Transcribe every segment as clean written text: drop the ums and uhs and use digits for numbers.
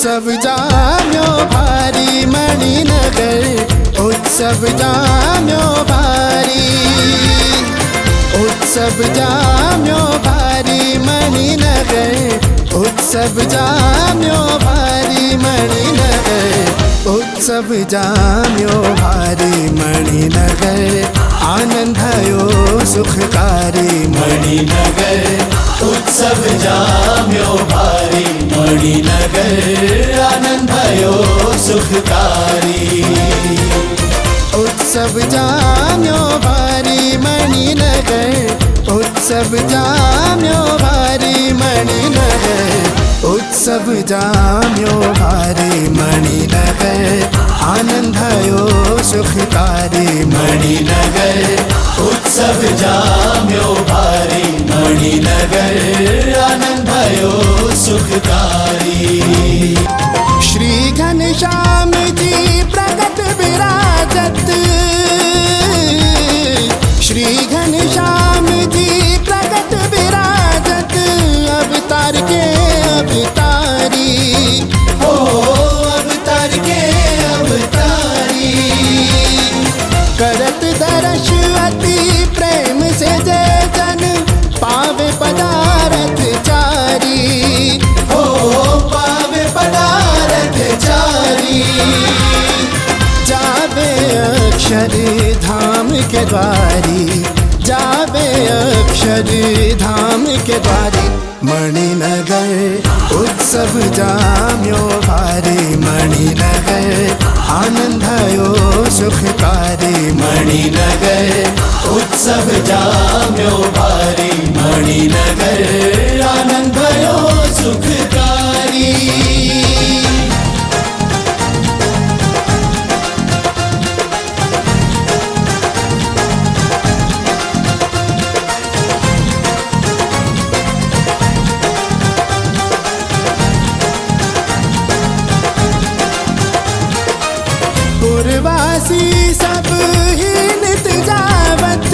उत्सव जाम्यो भारी मणिनगर उत्सव जाम्यो भारी उत्सव जाम्यो भारी मणिनगर उत्सव जाम्यो भारी मणिनगर उत्सव जाम्यो भारी मणिनगर आनंद भयो सुखकारी मणिनगर उत्सव जाम्यो भारी मणिनगर आनंद भयो सुखकारी उत्सव जाम्यो भारी मणिनगर उत्सव जाम्यो भारी मणिनगर उत्सव जाम्यो भारी मणिनगर आनंद भयो सुखकारी मणिनगर उत्सव जाम्यो भारी मणिनगर आनंद भयो सुखकारी श्री घनश्याम जी प्रकट विराजत श्री घनश्याम जी प्रकट विराजत अवतार के अवतारी हो अवतार के अवतारी करत दर्श अति प्रेम से जय जन पावे पदारथ चारी हो पावे पदारथ चारी जावे अक्षर धाम के द्वारी जावे अक्षर धाम के द्वारी मणिनगर उत्सव जाम्यो भारी मणिनगर आनंद भयो सुखकारी मणिनगर उत्सव जाम्यो भारी मणिनगर आनंद भयो सुखकारी पुरवासी सब ही नित जावत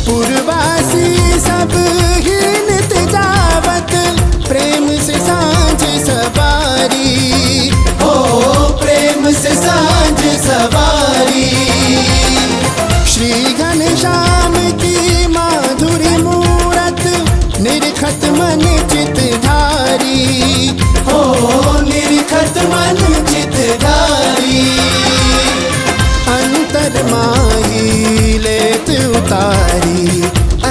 पुरवासी सब ही नित जावत प्रेम से सांझ सवारी हो प्रेम से सांझ सवारी श्री घनश्याम की माधुरी मूरत निरखत मन चित धारी हो निरखत मन चितधारी अंतर माही लेत उतारी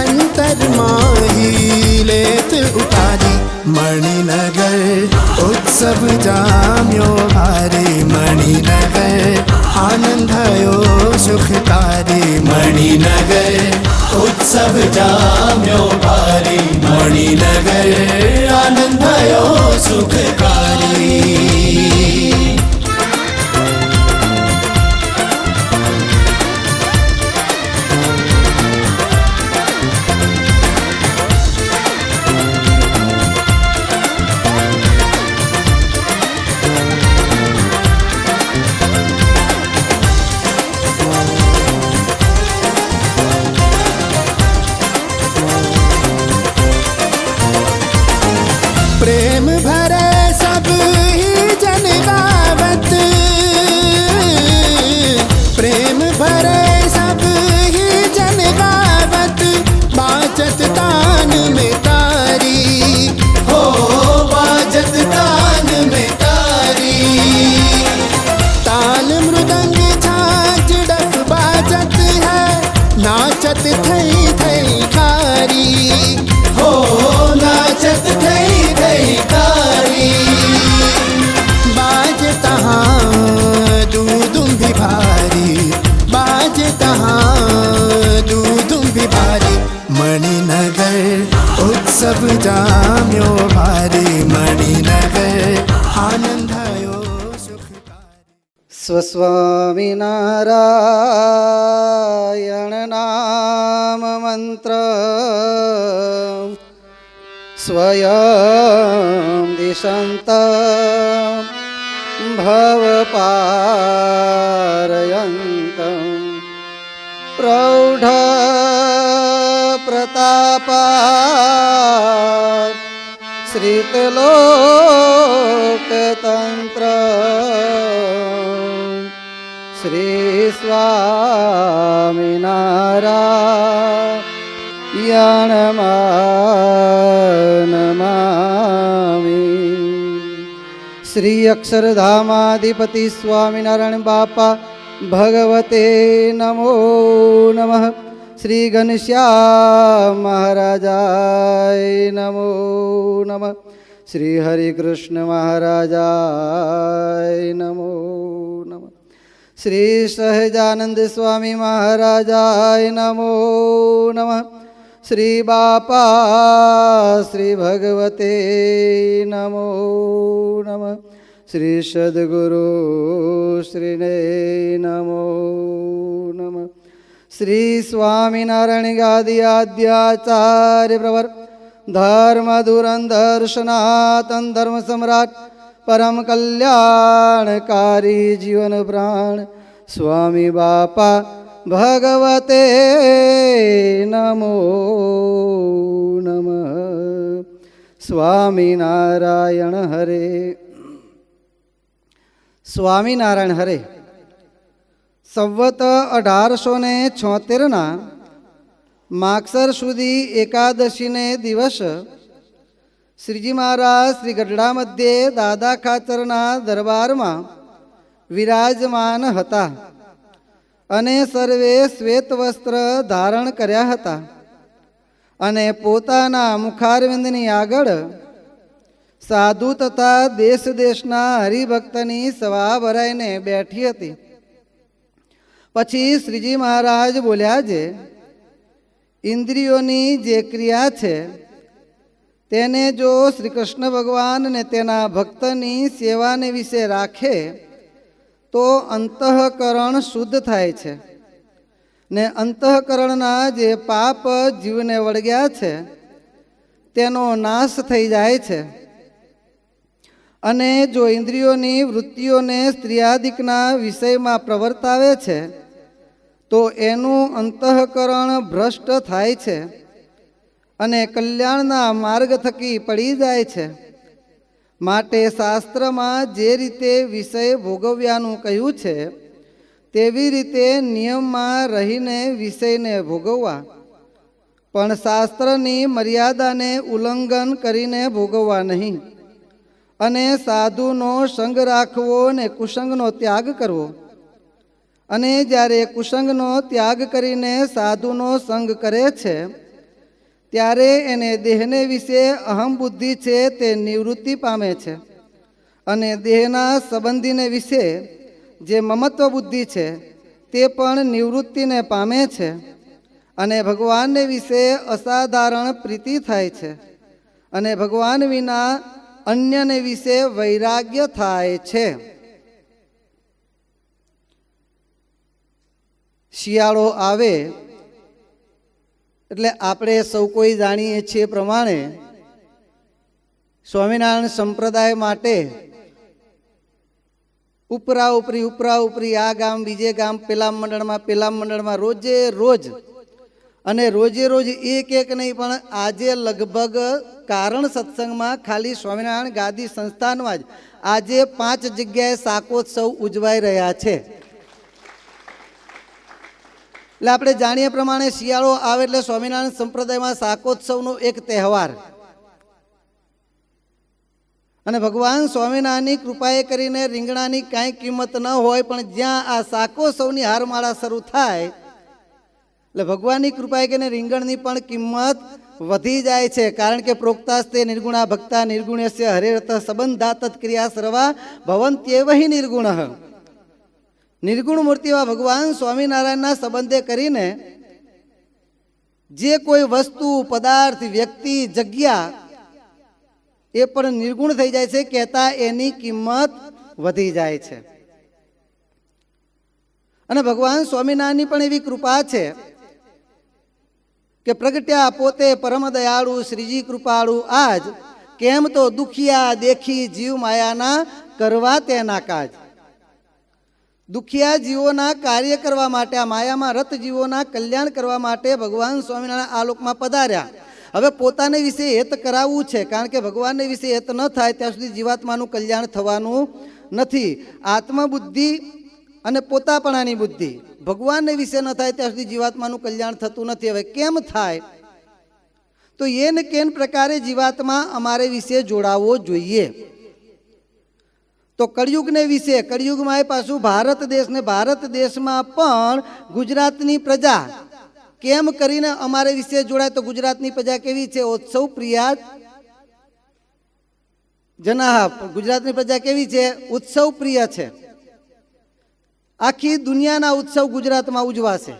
अंतर माही लेत उतारी मणिनगर उत्सव जाम्यो भारी मणिनगर आनंद भयो सुखकारी मणिनगर उत्सव जाम्यो भारी मणिनगर आनंद भयो सुखकारी प्रेम भरे सब ही जन गावत प्रेम भरे सब ही जन गावत बाजत तान में तारी हो बाजत तान में तारी ताल मृदंग झांझ डफ बाजत है नाचत थई थई खारी हो नाचत थई थई कारी बाज तहाँ दूधुम भी भारी बाज तहाँ दूधुम भी भारी मणिनगर उत्सव जाम्यो भारी मणिनगर आनंद भयो सुखकारी स्वस्वामी नारायण नाम मंत्र स्वयं दिशन्त भवपारयन्तं प्रौढ प्रतापा શ્રીતલોકતંત્ર શ્રી સ્વામિનારાયણ નમામિ. શ્રી અક્ષરધામાધિપતિ સ્વામિનારાયણ બાપા ભગવતે નમો નમઃ. શ્રી ઘનશ્યામ મહારાજાય નમો નમઃ. શ્રી હરિકૃષ્ણ મહારાજાય નમો નમઃ. શ્રી સહજાનંદ સ્વામી મહારાજાય નમો નમઃ. શ્રી બાપા શ્રી ભગવતે નમો નમઃ. શ્રી સદગુરુ શ્રીને નમો નમઃ. શ્રી સ્વામિનારાયણ ગાદી આદ્યાચાર્ય પ્રવર ધર્મ ધુરંધર સનાતન ધર્મ સમ્રાટ પરમ કલ્યાણકારી જીવન પ્રાણ સ્વામી બાપા ભગવતે નમો નમઃ. સ્વામિનારાયણ હરે. સ્વામિનારાયણ હરે. સંવત 1876 માગસર સુધી એકાદશીને દિવસ શ્રીજી મહારાજ શ્રી ગઢડા મધ્યે દાદા ખાચરના દરબારમાં વિરાજમાન હતા અને સર્વે શ્વેત વસ્ત્ર ધારણ કર્યા હતા અને પોતાના મુખારવિંદની આગળ સાધુ તથા દેશ દેશના હરિભક્તની સભા ભરાઈને બેઠી હતી. પછી શ્રીજી મહારાજ બોલ્યા છે, ઇન્દ્રિયોની જે ક્રિયા છે તેને જો શ્રી કૃષ્ણ ભગવાન ને તેના ભક્તની સેવાને વિશે રાખે તો અંતઃકરણ શુદ્ધ થાય છે ને અંતઃકરણના જે પાપ જીવને વળગ્યા છે તેનો નાશ થઈ જાય છે. અને જો ઇન્દ્રિયોની વૃત્તિઓને સ્ત્રીયાદિકના વિષયમાં પ્રવર્તાવે છે તો એનું અંતઃકરણ ભ્રષ્ટ થાય છે અને કલ્યાણના માર્ગ થકી પડી જાય છે. માટે શાસ્ત્રમાં જે રીતે વિષય ભોગવ્યાનું કહ્યું છે તેવી રીતે નિયમમાં રહીને વિષયને ભોગવવા, પણ શાસ્ત્રની મર્યાદાને ઉલ્લંઘન કરીને ભોગવવા નહીં. અને સાધુનો સંગ રાખવો ને કુસંગનો ત્યાગ કરવો. અને જ્યારે કુસંગનો ત્યાગ કરીને સાધુનો સંગ કરે છે ત્યારે એને દેહને વિશે અહમ બુદ્ધિ છે તે નિવૃત્તિ પામે છે અને દેહના સંબંધીને વિશે જે મમત્વ બુદ્ધિ છે તે પણ નિવૃત્તિને પામે છે અને ભગવાનને વિશે અસાધારણ પ્રીતિ થાય છે અને ભગવાન વિના અન્યને વિશે વૈરાગ્ય થાય છે. શિયાળો આવે એટલે આપણે સૌ કોઈ જાણીએ છીએ પ્રમાણે સ્વામિનારાયણ સંપ્રદાય માટે ઉપરા ઉપરી આ ગામ બીજે ગામ પેલા મંડળમાં રોજે રોજ અને રોજે રોજ એક નહીં પણ આજે લગભગ કારણ સત્સંગમાં ખાલી સ્વામિનારાયણ ગાદી સંસ્થાનમાં જ આજે 5 જગ્યાએ શાકોત્સવ ઉજવાઈ રહ્યા છે. એટલે આપણે જાણીએ પ્રમાણે શિયાળો આવે એટલે સ્વામિનારાયણ સંપ્રદાયમાં શાકોત્સવનો એક તહેવાર. અને ભગવાન સ્વામિનારાયણની કૃપાએ કરીને રીંગણાની કાંઈ કિંમત ન હોય પણ જ્યાં આ શાકોત્સવની હારમાળા શરૂ થાય એટલે ભગવાનની કૃપાએ કરીને રીંગણની પણ કિંમત વધી જાય છે. કારણ કે પ્રોક્તાસ્તે નિર્ગુણા ભક્તા નિર્ગુણ્યસ્ય હરેરત સંબંધાત ક્રિયા સર્વા ભવંત્યેવ હિ નિર્ગુણઃ. નિર્ગુણ મૂર્તિમાં ભગવાન સ્વામિનારાયણના સંબંધે કરીને જે કોઈ વસ્તુ પદાર્થ વ્યક્તિ જગ્યા એ પણ નિર્ગુણ થઈ જાય છે, કહેતા એની કિંમત વધી જાય છે. અને ભગવાન સ્વામિનારાયણની પણ એવી કૃપા છે કે પ્રગટ્યા પોતે પરમ દયાળુ શ્રીજી કૃપાળુ. આજ કેમ તો દુખિયા દેખી જીવ માયાના કરવા તેના કાજ. દુખિયા જીવોના કાર્ય કરવા માટે, આ માયામાં રત જીવોના કલ્યાણ કરવા માટે ભગવાન સ્વામિનારાયણ આ લોકમાં પધાર્યા. હવે પોતાને વિશે હેત કરાવવું છે, કારણ કે ભગવાનને વિશે હેત ન થાય ત્યાં સુધી જીવાત્માનું કલ્યાણ થવાનું નથી. આત્મબુદ્ધિ અને પોતાપણાની બુદ્ધિ ભગવાનને વિશે ન થાય ત્યાં સુધી જીવાત્માનું કલ્યાણ થતું નથી. હવે કેમ થાય? તો એ ને કેન પ્રકારે જીવાત્મા અમારે વિશે જોડાવવો જોઈએ. તો કળિયુગને વિશે, કળિયુગમાં એ પાછું ભારત દેશ ને ભારત દેશમાં પણ ગુજરાતની પ્રજા કેમ કરીને અમારે વિશે જોડાય? તો ગુજરાતની પ્રજા કેવી છે? ઉત્સવ પ્રિયા જનાહ. ગુજરાતની પ્રજા કેવી છે? ઉત્સવ પ્રિય છે. આખી દુનિયાના ઉત્સવ ગુજરાતમાં ઉજવાશે.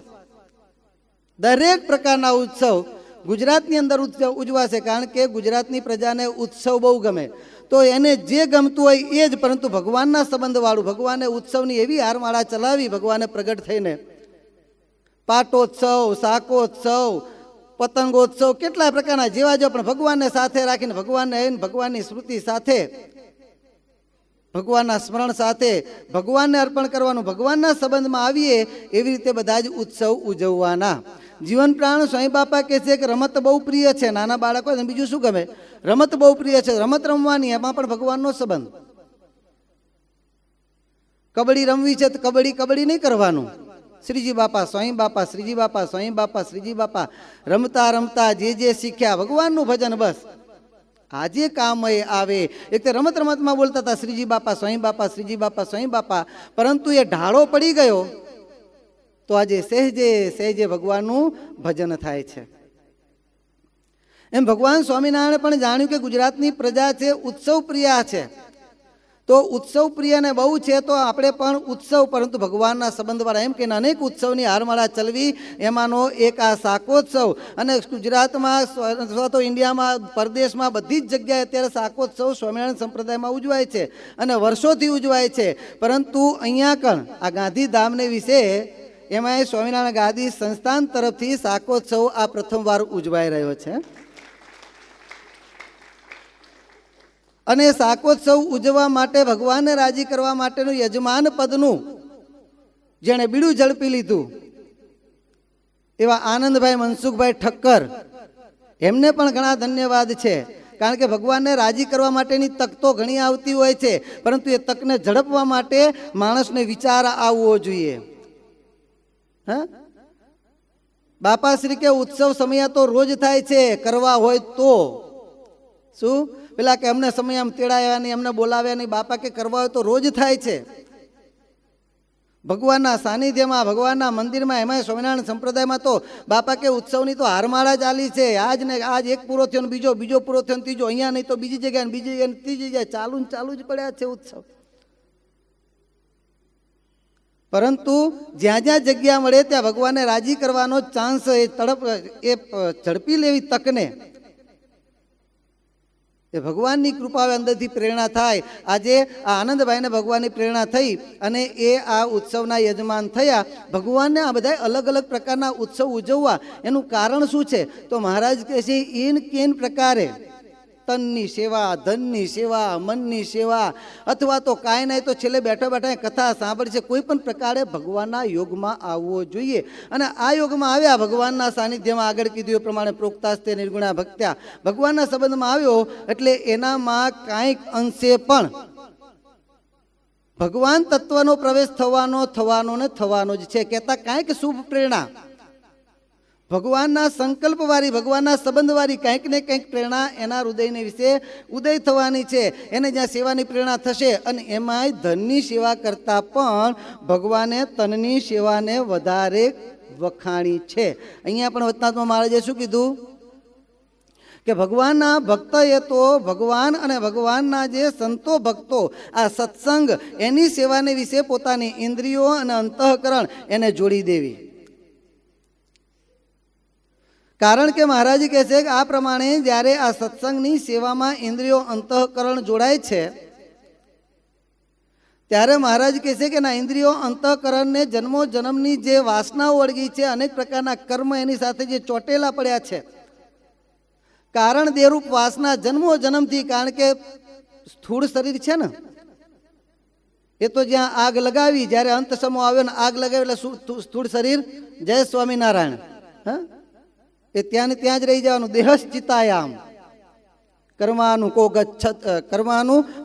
દરેક પ્રકારના ઉત્સવ ગુજરાતની અંદર ઉજવાશે, કારણ કે ગુજરાતની પ્રજાને ઉત્સવ બહુ ગમે. તો એને જે ગમતું હોય એ જ, પરંતુ ભગવાનના સંબંધવાળું, ભગવાને ઉત્સવની એવી હારમાળા ચલાવી ભગવાને પ્રગટ થઈને. પાટોત્સવ, શાકોત્સવ, પતંગોત્સવ, કેટલા પ્રકારના જેવા જો, પણ ભગવાનને સાથે રાખીને, ભગવાનને ભગવાનની સ્મૃતિ સાથે, ભગવાનના સ્મરણ સાથે ભગવાનને અર્પણ કરવાનું, ભગવાનના સંબંધમાં આવીએ એવી રીતે બધા જ ઉત્સવ ઉજવવાના. જીવન પ્રાણ સ્વામી બાપા કહે છે કે રમત બહુ પ્રિય છે. નાના બાળકો બીજું શું ગમે? રમત બહુ પ્રિય છે. રમત રમવાની, એમાં પણ ભગવાનનો સંબંધ. કબડ્ડી રમવી છે તો કબડ્ડી નહીં કરવાનું. શ્રીજી બાપા સ્વામી બાપા, શ્રીજી બાપા સ્વામી બાપા, શ્રીજી બાપા, રમતા રમતા જે શીખ્યા ભગવાનનું ભજન, બસ આજે કામ આવે. એક તો રમત રમતમાં બોલતા હતા શ્રીજી બાપા સ્વામી બાપા, શ્રીજી બાપા સ્વામી બાપા, પરંતુ એ ઢાળો પડી ગયો તો આજે સહેજે સહેજે ભગવાનનું ભજન થાય છે. એમ ભગવાન સ્વામિનારાયણે પણ જાણ્યું કે ગુજરાતની પ્રજા છે ઉત્સવ પ્રિય છે. તો ઉત્સવ પ્રિયને બહુ છે તો આપણે પણ ઉત્સવ, પરંતુ ભગવાનના સંબંધવાળા, એમ કે અનેક ઉત્સવની હારમાળા ચલવી. એમાંનો એક આ શાકોત્સવ. અને ગુજરાતમાં અથવા તો ઇન્ડિયામાં, પરદેશમાં બધી જ જગ્યાએ અત્યારે શાકોત્સવ સ્વામિનારાયણ સંપ્રદાયમાં ઉજવાય છે અને વર્ષોથી ઉજવાય છે. પરંતુ અહીંયા કણ આ ગાંધીધામને વિશે, એમાં સ્વામિનારાયણ ગાદી સંસ્થાન તરફથી શાકોત્સવ આ પ્રથમવાર ઉજવાઈ રહ્યો છે. અને શાકોત્સવ ઉજવવા માટે, ભગવાનને રાજી કરવા માટેનું યજમાન પદનું જેણે બીડું ઝડપી લીધું એવા આનંદભાઈ મનસુખભાઈ ઠક્કર, એમને પણ ઘણા ધન્યવાદ છે. કારણ કે ભગવાનને રાજી કરવા માટેની તક તો ઘણી આવતી હોય છે, પરંતુ એ તકને ઝડપવા માટે માણસને વિચાર આવવો જોઈએ. બાપાશ્રી કે ઉત્સવ સમય તો રોજ થાય છે, કરવા હોય તો શું? પેલા કે અમને સમય આમ તેડાવ્યા નહીં, અમને બોલાવ્યા નહીં. બાપા કે કરવા હોય તો રોજ થાય છે. ભગવાનના સાનિધ્યમાં, ભગવાનના મંદિરમાં, એમાં સ્વામિનારાયણ સંપ્રદાયમાં તો બાપા કે ઉત્સવની તો હારમાળા ચાલી છે. આજ ને આજ એક પૂરો થયો ને બીજો પૂરો થયો ને ત્રીજો, અહીંયા નહીં તો બીજી જગ્યાએ, બીજી જગ્યાએ, ત્રીજી જગ્યાએ, ચાલુ જ પડ્યા છે ઉત્સવ. પરંતુ જ્યાં જ્યાં જગ્યા મળે ત્યાં ભગવાનને રાજી કરવાનો ચાન્સ, એ ઝડપી લેવી તકને, એ ભગવાનની કૃપા અંદરથી પ્રેરણા થાય. આજે આ આનંદભાઈને ભગવાનની પ્રેરણા થઈ અને એ આ ઉત્સવના યજમાન થયા. ભગવાનને આ બધા અલગ અલગ પ્રકારના ઉત્સવ ઉજવવા એનું કારણ શું છે? તો મહારાજ કહે છે ઇન કેન પ્રકારે તનની સેવા, ધનની સેવા, મનની સેવા, અથવા તો કાંઈ નહીં તો છેલ્લે બેઠા બેઠા કથા સાંભળશે. કોઈ પણ પ્રકારે ભગવાનના યોગમાં આવવો જોઈએ. અને આ યોગમાં આવ્યા, ભગવાનના સાનિધ્યમાં, આગળ કીધું એ પ્રમાણે પ્રોક્તાસ્તે નિર્ગુણા ભક્ત્યા, ભગવાનના સંબંધમાં આવ્યો એટલે એનામાં કાંઈક અંશે પણ ભગવાન તત્વનો પ્રવેશ થવાનો જ છે. કહેતા કાંઈક શુભ પ્રેરણા, ભગવાનના સંકલ્પવાળી, ભગવાનના સંબંધવાળી કંઈક ને કંઈક પ્રેરણા એના હૃદયને વિશે ઉદય થવાની છે. એને જ્યાં સેવાની પ્રેરણા થશે, અને એમાંય ધનની સેવા કરતાં પણ ભગવાને તનની સેવાને વધારે વખાણી છે. અહીંયા પણ વચનાત્મા મહારાજે શું કીધું કે ભગવાનના ભક્ત એ તો ભગવાન અને ભગવાનના જે સંતો ભક્તો આ સત્સંગ, એની સેવાને વિશે પોતાની ઇન્દ્રિયો અને અંતઃકરણ એને જોડી દેવી. કારણ કે મહારાજ કહે છે કે આ પ્રમાણે જ્યારે આ સત્સંગની સેવામાં ઇન્દ્રિયો અંતઃકરણ જોડાય છે, ત્યારે મહારાજ કહે છે કે ના, ઇન્દ્રિયો અંતઃકરણને જન્મો જન્મની જે વાસનાઓ વળગી છે, અનેક પ્રકારના કર્મ એની સાથે જે ચોટેલા પડ્યા છે, કારણ દેરૂપ વાસના જન્મો જન્મથી, કારણ કે સ્થૂળ શરીર છે ને, એ તો જ્યાં આગ લગાવી, જ્યારે અંત સમો આવ્યો ને આગ લગાવી એટલે સ્થૂળ શરીર, જય સ્વામિનારાયણ, એ ત્યાં ને ત્યાં જ રહી જવાનું. દેહશ્ચિતાયામ કર્માનું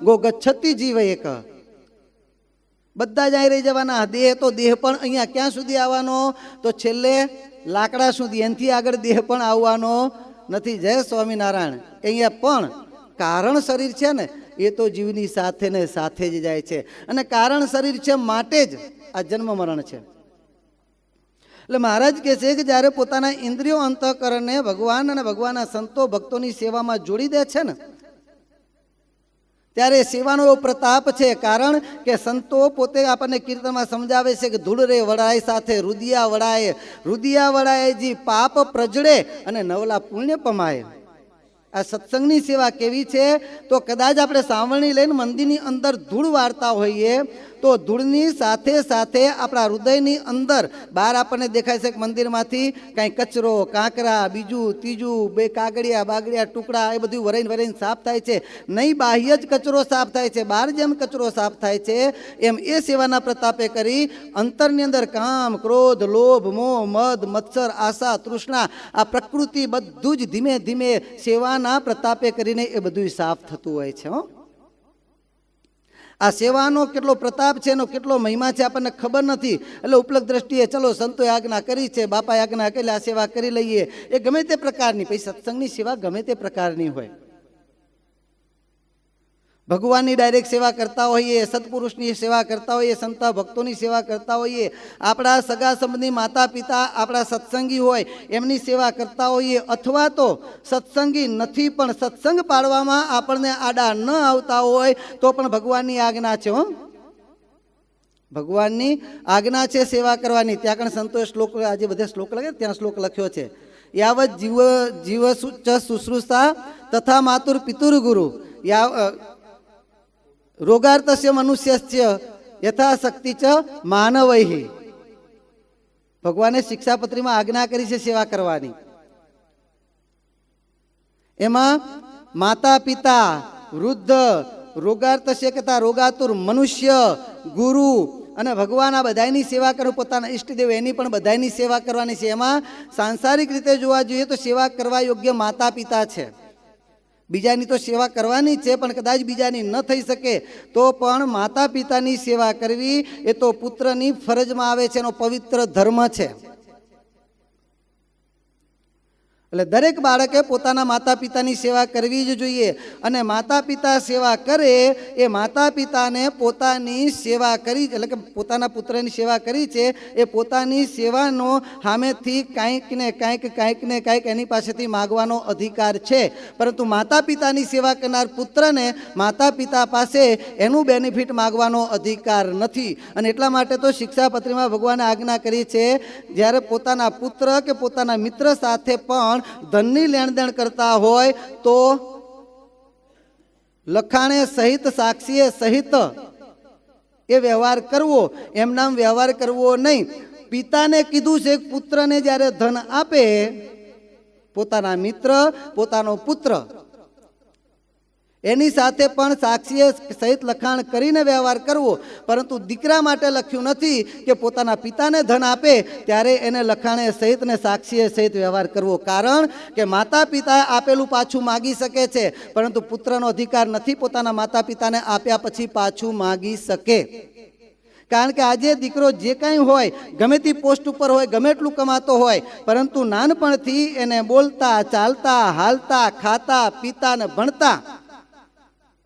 ગો ગચ્છતિ જીવ એક. બધા જ અહીં રહી જવાના. દેહ તો દેહ પણ અહીંયા ક્યાં સુધી આવવાનો? તો છેલ્લે લાકડા સુધી. એનાથી આગળ દેહ પણ આવવાનો નથી. જય સ્વામિનારાયણ. અહીંયા પણ કારણ શરીર છે ને એ તો જીવની સાથે ને સાથે જ જાય છે. અને કારણ શરીર છે માટે જ આ જન્મ મરણ છે. એટલે મહારાજ કહે છે કે જ્યારે પોતાના ઇન્દ્રિયો અંતઃકરણને ભગવાન અને ભગવાનના સંતો ભક્તોની સેવામાં જોડી દે છે ને ત્યારે સેવાનો એવો પ્રતાપ છે. કારણ કે સંતો પોતે આપણને કીર્તનમાં સમજાવે છે કે ધૂળ રે વડાય સાથે રુદિયા વડાય જી પાપ પ્રજડે અને નવલા પુણ્ય પમાય. આ સત્સંગની સેવા કેવી છે? તો કદાચ આપણે સાવરણી લઈને મંદિરની અંદર ધૂળ વાળતા હોઈએ તો ધૂળની સાથે સાથે આપણા હૃદયની અંદર બહાર આપણને દેખાય છે કે મંદિરમાંથી કાંઈ કચરો, કાંકરા, બીજું ત્રીજું, બે કાગળિયા બાગળિયા ટુકડા એ બધું વરાઈને સાફ થાય છે. નહીં બાહ્ય જ કચરો સાફ થાય છે, બહાર જેમ કચરો સાફ થાય છે એમ એ સેવાના પ્રતાપે કરી અંતરની અંદર કામ, ક્રોધ, લોભ, મોહ, મદ, મત્સર, આશા, તૃષ્ણા આ પ્રકૃતિ બધું જ ધીમે ધીમે સેવાના પ્રતાપે કરીને એ બધું સાફ થતું હોય છે. આ સેવાનો કેટલો પ્રતાપ છે, એનો કેટલો મહિમા છે આપણને ખબર નથી. એટલે ઉપલબ્ધ દ્રષ્ટિએ ચલો સંતોએ આજ્ઞા કરી છે, બાપાએ આજ્ઞા કરી, આ સેવા કરી લઈએ. એ ગમે તે પ્રકારની, પછી સત્સંગની સેવા ગમે તે પ્રકારની હોય. ભગવાનની ડાયરેક્ટ સેવા કરતા હોઈએ, સત્પુરુષની સેવા કરતા હોઈએ, સંતા ભક્તોની સેવા કરતા હોઈએ, આપણા સગા સંબંધી માતા પિતા આપણા સત્સંગી હોય એમની સેવા કરતા હોઈએ, અથવા તો સત્સંગી નથી પણ સત્સંગ પાડવામાં આપણને આડા ન આવતા હોય તો પણ ભગવાનની આજ્ઞા છે. ભગવાનની આજ્ઞા છે સેવા કરવાની. ત્યાં આગળ સંતોષ શ્લોક, આજે બધા શ્લોક લખે ત્યાં શ્લોક લખ્યો છે. યાવત જીવ શુશ્રૂષા તથા માતુર પિતુર ગુરુ રોગાર્તસ્ય મનુષ્યસ્ય યથાશક્તિ ચ માનવૈ. ભગવાને શિક્ષાપત્રીમાં આજ્ઞા કરી છે સેવા કરવાની. એમાં માતા પિતા, વૃદ્ધ, રોગાર્તસ્ય કથા રોગાતુર, મનુષ્ય, ગુરુ અને ભગવાન આ બધાની સેવા કરો. પોતાના ઈષ્ટદેવ એની પણ બધાની સેવા કરવાની છે. એમાં સાંસારિક રીતે જોવા જોઈએ તો સેવા કરવા યોગ્ય માતા પિતા છે. બીજાની તો સેવા કરવાની છે પણ કદાચ બીજાની ન થઈ શકે તો પણ માતા પિતાની સેવા કરવી એ તો પુત્રની ફરજમાં આવે છે, એનો પવિત્ર ધર્મ છે. એટલે દરેક બાળકે પોતાના માતા પિતાની સેવા કરવી જ જોઈએ. અને માતા પિતા સેવા કરે એ માતા પિતાને પોતાની સેવા કરી, એટલે કે પોતાના પુત્રની સેવા કરી છે એ પોતાની સેવાનો સામેથી કાંઈક ને કાંઈક એની પાસેથી માગવાનો અધિકાર છે. પરંતુ માતા પિતાની સેવા કરનાર પુત્રને માતા પિતા પાસે એનું બેનિફિટ માગવાનો અધિકાર નથી. અને એટલા માટે તો શિક્ષાપત્રીમાં ભગવાને આજ્ઞા કરી છે જ્યારે પોતાના પુત્ર કે પોતાના મિત્ર સાથે પણ ધનની લેણદેણ કરતા હોય તો લખાણે સહિત, સાક્ષીએ સહિત એ વ્યવહાર કરવો, એમ નામ વ્યવહાર કરવો નહીં. પિતાને કીધું છે પુત્રને જ્યારે ધન આપે, પોતાના મિત્ર, પોતાનો પુત્ર એની સાથે પણ સાક્ષીએ સહિત લખાણ કરીને વ્યવહાર કરવો. પરંતુ દીકરા માટે લખ્યું નથી કે પોતાના પિતાને ધન આપે ત્યારે એને લખાણે સહિત ને સાક્ષીએ સહિત વ્યવહાર કરવો. કારણ કે માતા પિતાએ આપેલું પાછું માગી શકે છે પરંતુ પુત્રનો અધિકાર નથી પોતાના માતા પિતાને આપ્યા પછી પાછું માગી શકે. કારણ કે આજે દીકરો જે કાંઈ હોય, ગમે તે પોસ્ટ ઉપર હોય, ગમે એટલું કમાતો હોય, પરંતુ નાનપણથી એને બોલતા, ચાલતા, હાલતા, ખાતા, પીતા ને ભણતા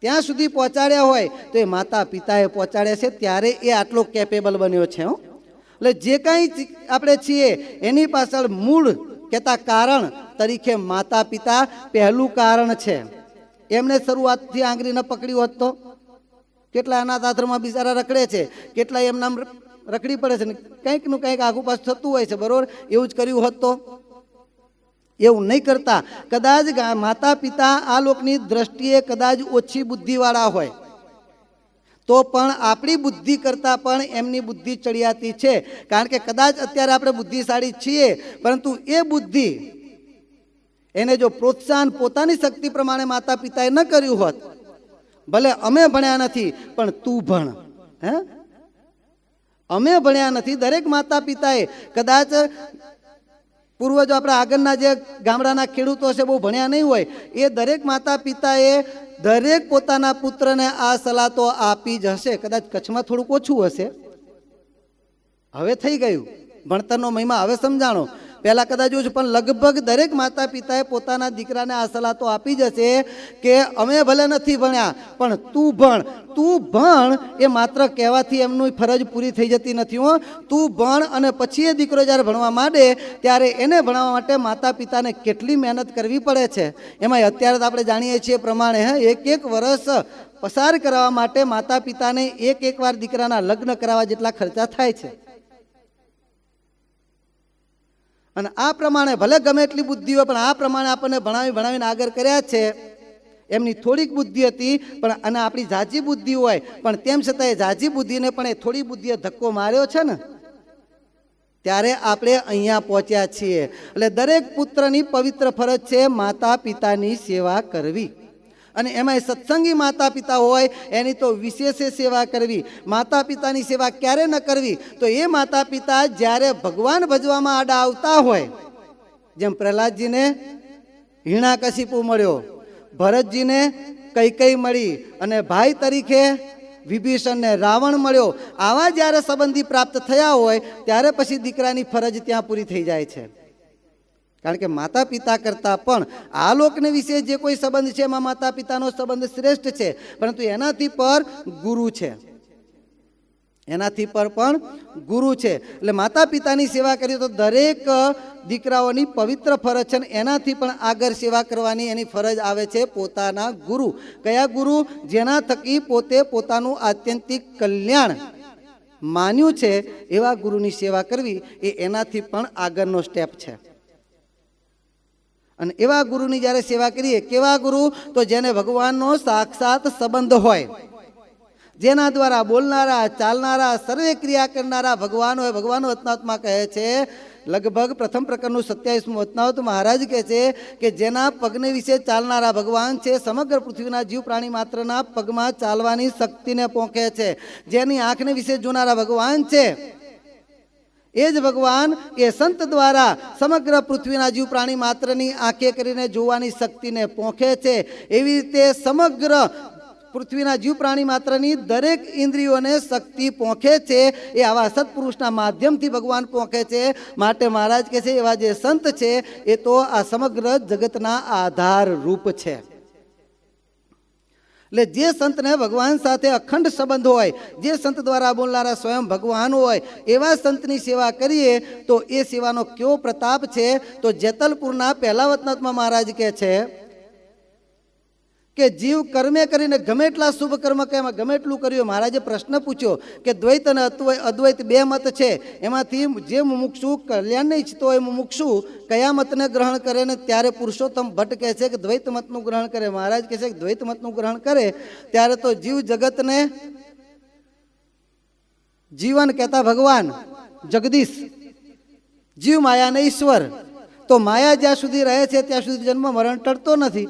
ત્યાં સુધી પહોંચાડ્યા હોય તો એ માતા પિતાએ પહોંચાડ્યા છે, ત્યારે એ આટલો કેપેબલ બન્યો છે. એટલે જે કાંઈ આપણે છીએ એની પાછળ મૂળ કહેતા કારણ તરીકે માતા પિતા પહેલું કારણ છે. એમને શરૂઆતથી આંગળી ન પકડ્યું હોત તો કેટલા અનાથ આશ્રમમાં બિચારા રખડે છે, કેટલા એમના રખડી પડે છે, કંઈકનું કંઈક આગુ પાછું થતું હોય છે. બરોબર, એવું જ કર્યું હોત તો? એવું નહીં કરતા. કદાચ માતા પિતા આ લોકની દ્રષ્ટિએ કદાચ ઓછી બુદ્ધિવાળા હોય તો પણ આપણી બુદ્ધિ કરતાં પણ એમની બુદ્ધિ ચડિયાતી છે. કારણ કે કદાચ અત્યારે આપણે બુદ્ધિશાળી છીએ પરંતુ એ બુદ્ધિ એને જો પ્રોત્સાહન પોતાની શક્તિ પ્રમાણે માતા પિતાએ ન કર્યું હોત, ભલે અમે ભણ્યા નથી પણ તું ભણ, અમે ભણ્યા નથી, દરેક માતા પિતાએ કદાચ પૂર્વજો આપણા આગળના જે ગામડાના ખેડૂતો છે, બહુ ભણ્યા નહીં હોય, એ દરેક માતા પિતાએ દરેક પોતાના પુત્રને આ સલાહ તો આપી જ હશે. કદાચ કચ્છમાં થોડુંક ઓછું હશે, હવે થઈ ગયું ભણતરનો મહિમા, હવે સમજાણો. પહેલાં કદાચ ઓછું, પણ લગભગ દરેક માતા પિતાએ પોતાના દીકરાને આ સલાહ તો આપી જ હશે કે અમે ભલે નથી ભણ્યા પણ તું ભણ. તું ભણ એ માત્ર કહેવાથી એમની ફરજ પૂરી થઈ જતી નથી હો. તું ભણ અને પછી એ દીકરો જ્યારે ભણવા માંડે ત્યારે એને ભણવા માટે માતા પિતાને કેટલી મહેનત કરવી પડે છે. એમાં અત્યારે તો આપણે જાણીએ છીએ પ્રમાણે એક વર્ષ પસાર કરવા માટે માતા પિતાને એક વાર દીકરાના લગ્ન કરાવવા જેટલા ખર્ચા થાય છે. અને આ પ્રમાણે ભલે ગમે એટલી બુદ્ધિ હોય પણ આ પ્રમાણે આપણને ભણાવીને આગળ કર્યા છે. એમની થોડીક બુદ્ધિ હતી પણ અને આપણી ઝાઝી બુદ્ધિ હોય પણ તેમ છતાં એ ઝાઝી બુદ્ધિને પણ એ થોડી બુદ્ધિએ ધક્કો માર્યો છે ને, ત્યારે આપણે અહીંયા પહોંચ્યા છીએ. એટલે દરેક પુત્રની પવિત્ર ફરજ છે માતા પિતાની સેવા કરવી. અને એમાં સત્સંગી માતા પિતા હોય એની તો વિશેષ સેવા કરવી. માતા પિતાની સેવા ક્યારે ન કરવી? તો એ માતા પિતા જ્યારે ભગવાન ભજવામાં આડા આવતા હોય, જેમ પ્રહલાદજીને હિરણ્યકશિપુ મળ્યો, ભરતજીને કૈકેયી મળી અને ભાઈ તરીકે વિભીષણને રાવણ મળ્યો, આવા જ્યારે સંબંધી પ્રાપ્ત થયા હોય ત્યારે પછી દીકરાની ફરજ ત્યાં પૂરી થઈ જાય છે. કારણ કે માતા પિતા કરતાં પણ આ લોકને વિશે જે કોઈ સંબંધ છે એમાં માતા પિતાનો સંબંધ શ્રેષ્ઠ છે, પરંતુ એનાથી પર ગુરુ છે, એનાથી પર પણ ગુરુ છે. એટલે માતા પિતાની સેવા કરીએ તો દરેક દીકરાઓની પવિત્ર ફરજ છે. એનાથી પણ આગળ સેવા કરવાની એની ફરજ આવે છે પોતાના ગુરુ. કયા ગુરુ? જેના થકી પોતે પોતાનું આત્યંતિક કલ્યાણ માન્યું છે એવા ગુરુની સેવા કરવી એ એનાથી પણ આગળનો સ્ટેપ છે. અને એવા ગુરુની જ્યારે સેવા કરીએ, કેવા ગુરુ? તો જેને ભગવાનનો સાક્ષાત સંબંધ હોય, જેના દ્વારા બોલનારા, ચાલનારા, સર્વે ક્રિયા કરનારા ભગવાન હોય. ભગવાન વતનાવતમાં કહે છે, લગભગ પ્રથમ પ્રકરણનું 27મું વતનાવત મહારાજ કહે છે કે જેના પગને વિશે ચાલનારા ભગવાન છે, સમગ્ર પૃથ્વીના જીવ પ્રાણી માત્રના પગમાં ચાલવાની શક્તિને પોંખે છે. જેની આંખને વિશે જોનારા ભગવાન છે, એ જ ભગવાન એ સંત દ્વારા સમગ્ર પૃથ્વીના જીવ પ્રાણી માત્રની આંખે કરીને જોવાની શક્તિને પોંખે છે. એવી રીતે સમગ્ર પૃથ્વીના જીવ પ્રાણી માત્રની દરેક ઇન્દ્રિયોને શક્તિ પોંખે છે. એ આવા સત્પુરુષના માધ્યમથી ભગવાન પોંખે છે. માટે મહારાજ કહે છે એવા જે સંત છે એ તો આ સમગ્ર જગતના આધાર રૂપ છે. એટલે જે સંતને ભગવાન સાથે અખંડ સંબંધ હોય, જે સંત દ્વારા બોલનારા સ્વયં ભગવાન હોય, એવા સંતની સેવા કરીએ તો એ સેવાનો કેવો પ્રતાપ છે? તો જેતલપુરના પહેલા વતનાવતમાં મહારાજ કહે છે કે જીવ કર્મે કરીને ગમે એટલા શુભ કર્મ કે ગમે એટલું કર્યું. મહારાજે પ્રશ્ન પૂછ્યો કે દ્વૈત અને અદ્વૈત બે મત છે, એમાંથી જે મુમુક્ષુ કલ્યાણ નહીં ઈચ્છતો હોય મુમુક્ષુ કયા મતને ગ્રહણ કરે? ને ત્યારે પુરુષોત્તમ ભટ્ટ કહે છે કે દ્વૈત મતનું ગ્રહણ કરે. મહારાજ કહે છે કે દ્વૈત મતનું ગ્રહણ કરે ત્યારે તો જીવ જગતને જીવન કહેતા ભગવાન જગદીશ, જીવ માયાને ઈશ્વર. તો માયા જ્યાં સુધી રહે છે ત્યાં સુધી જન્મ મરણ ટળતો નથી,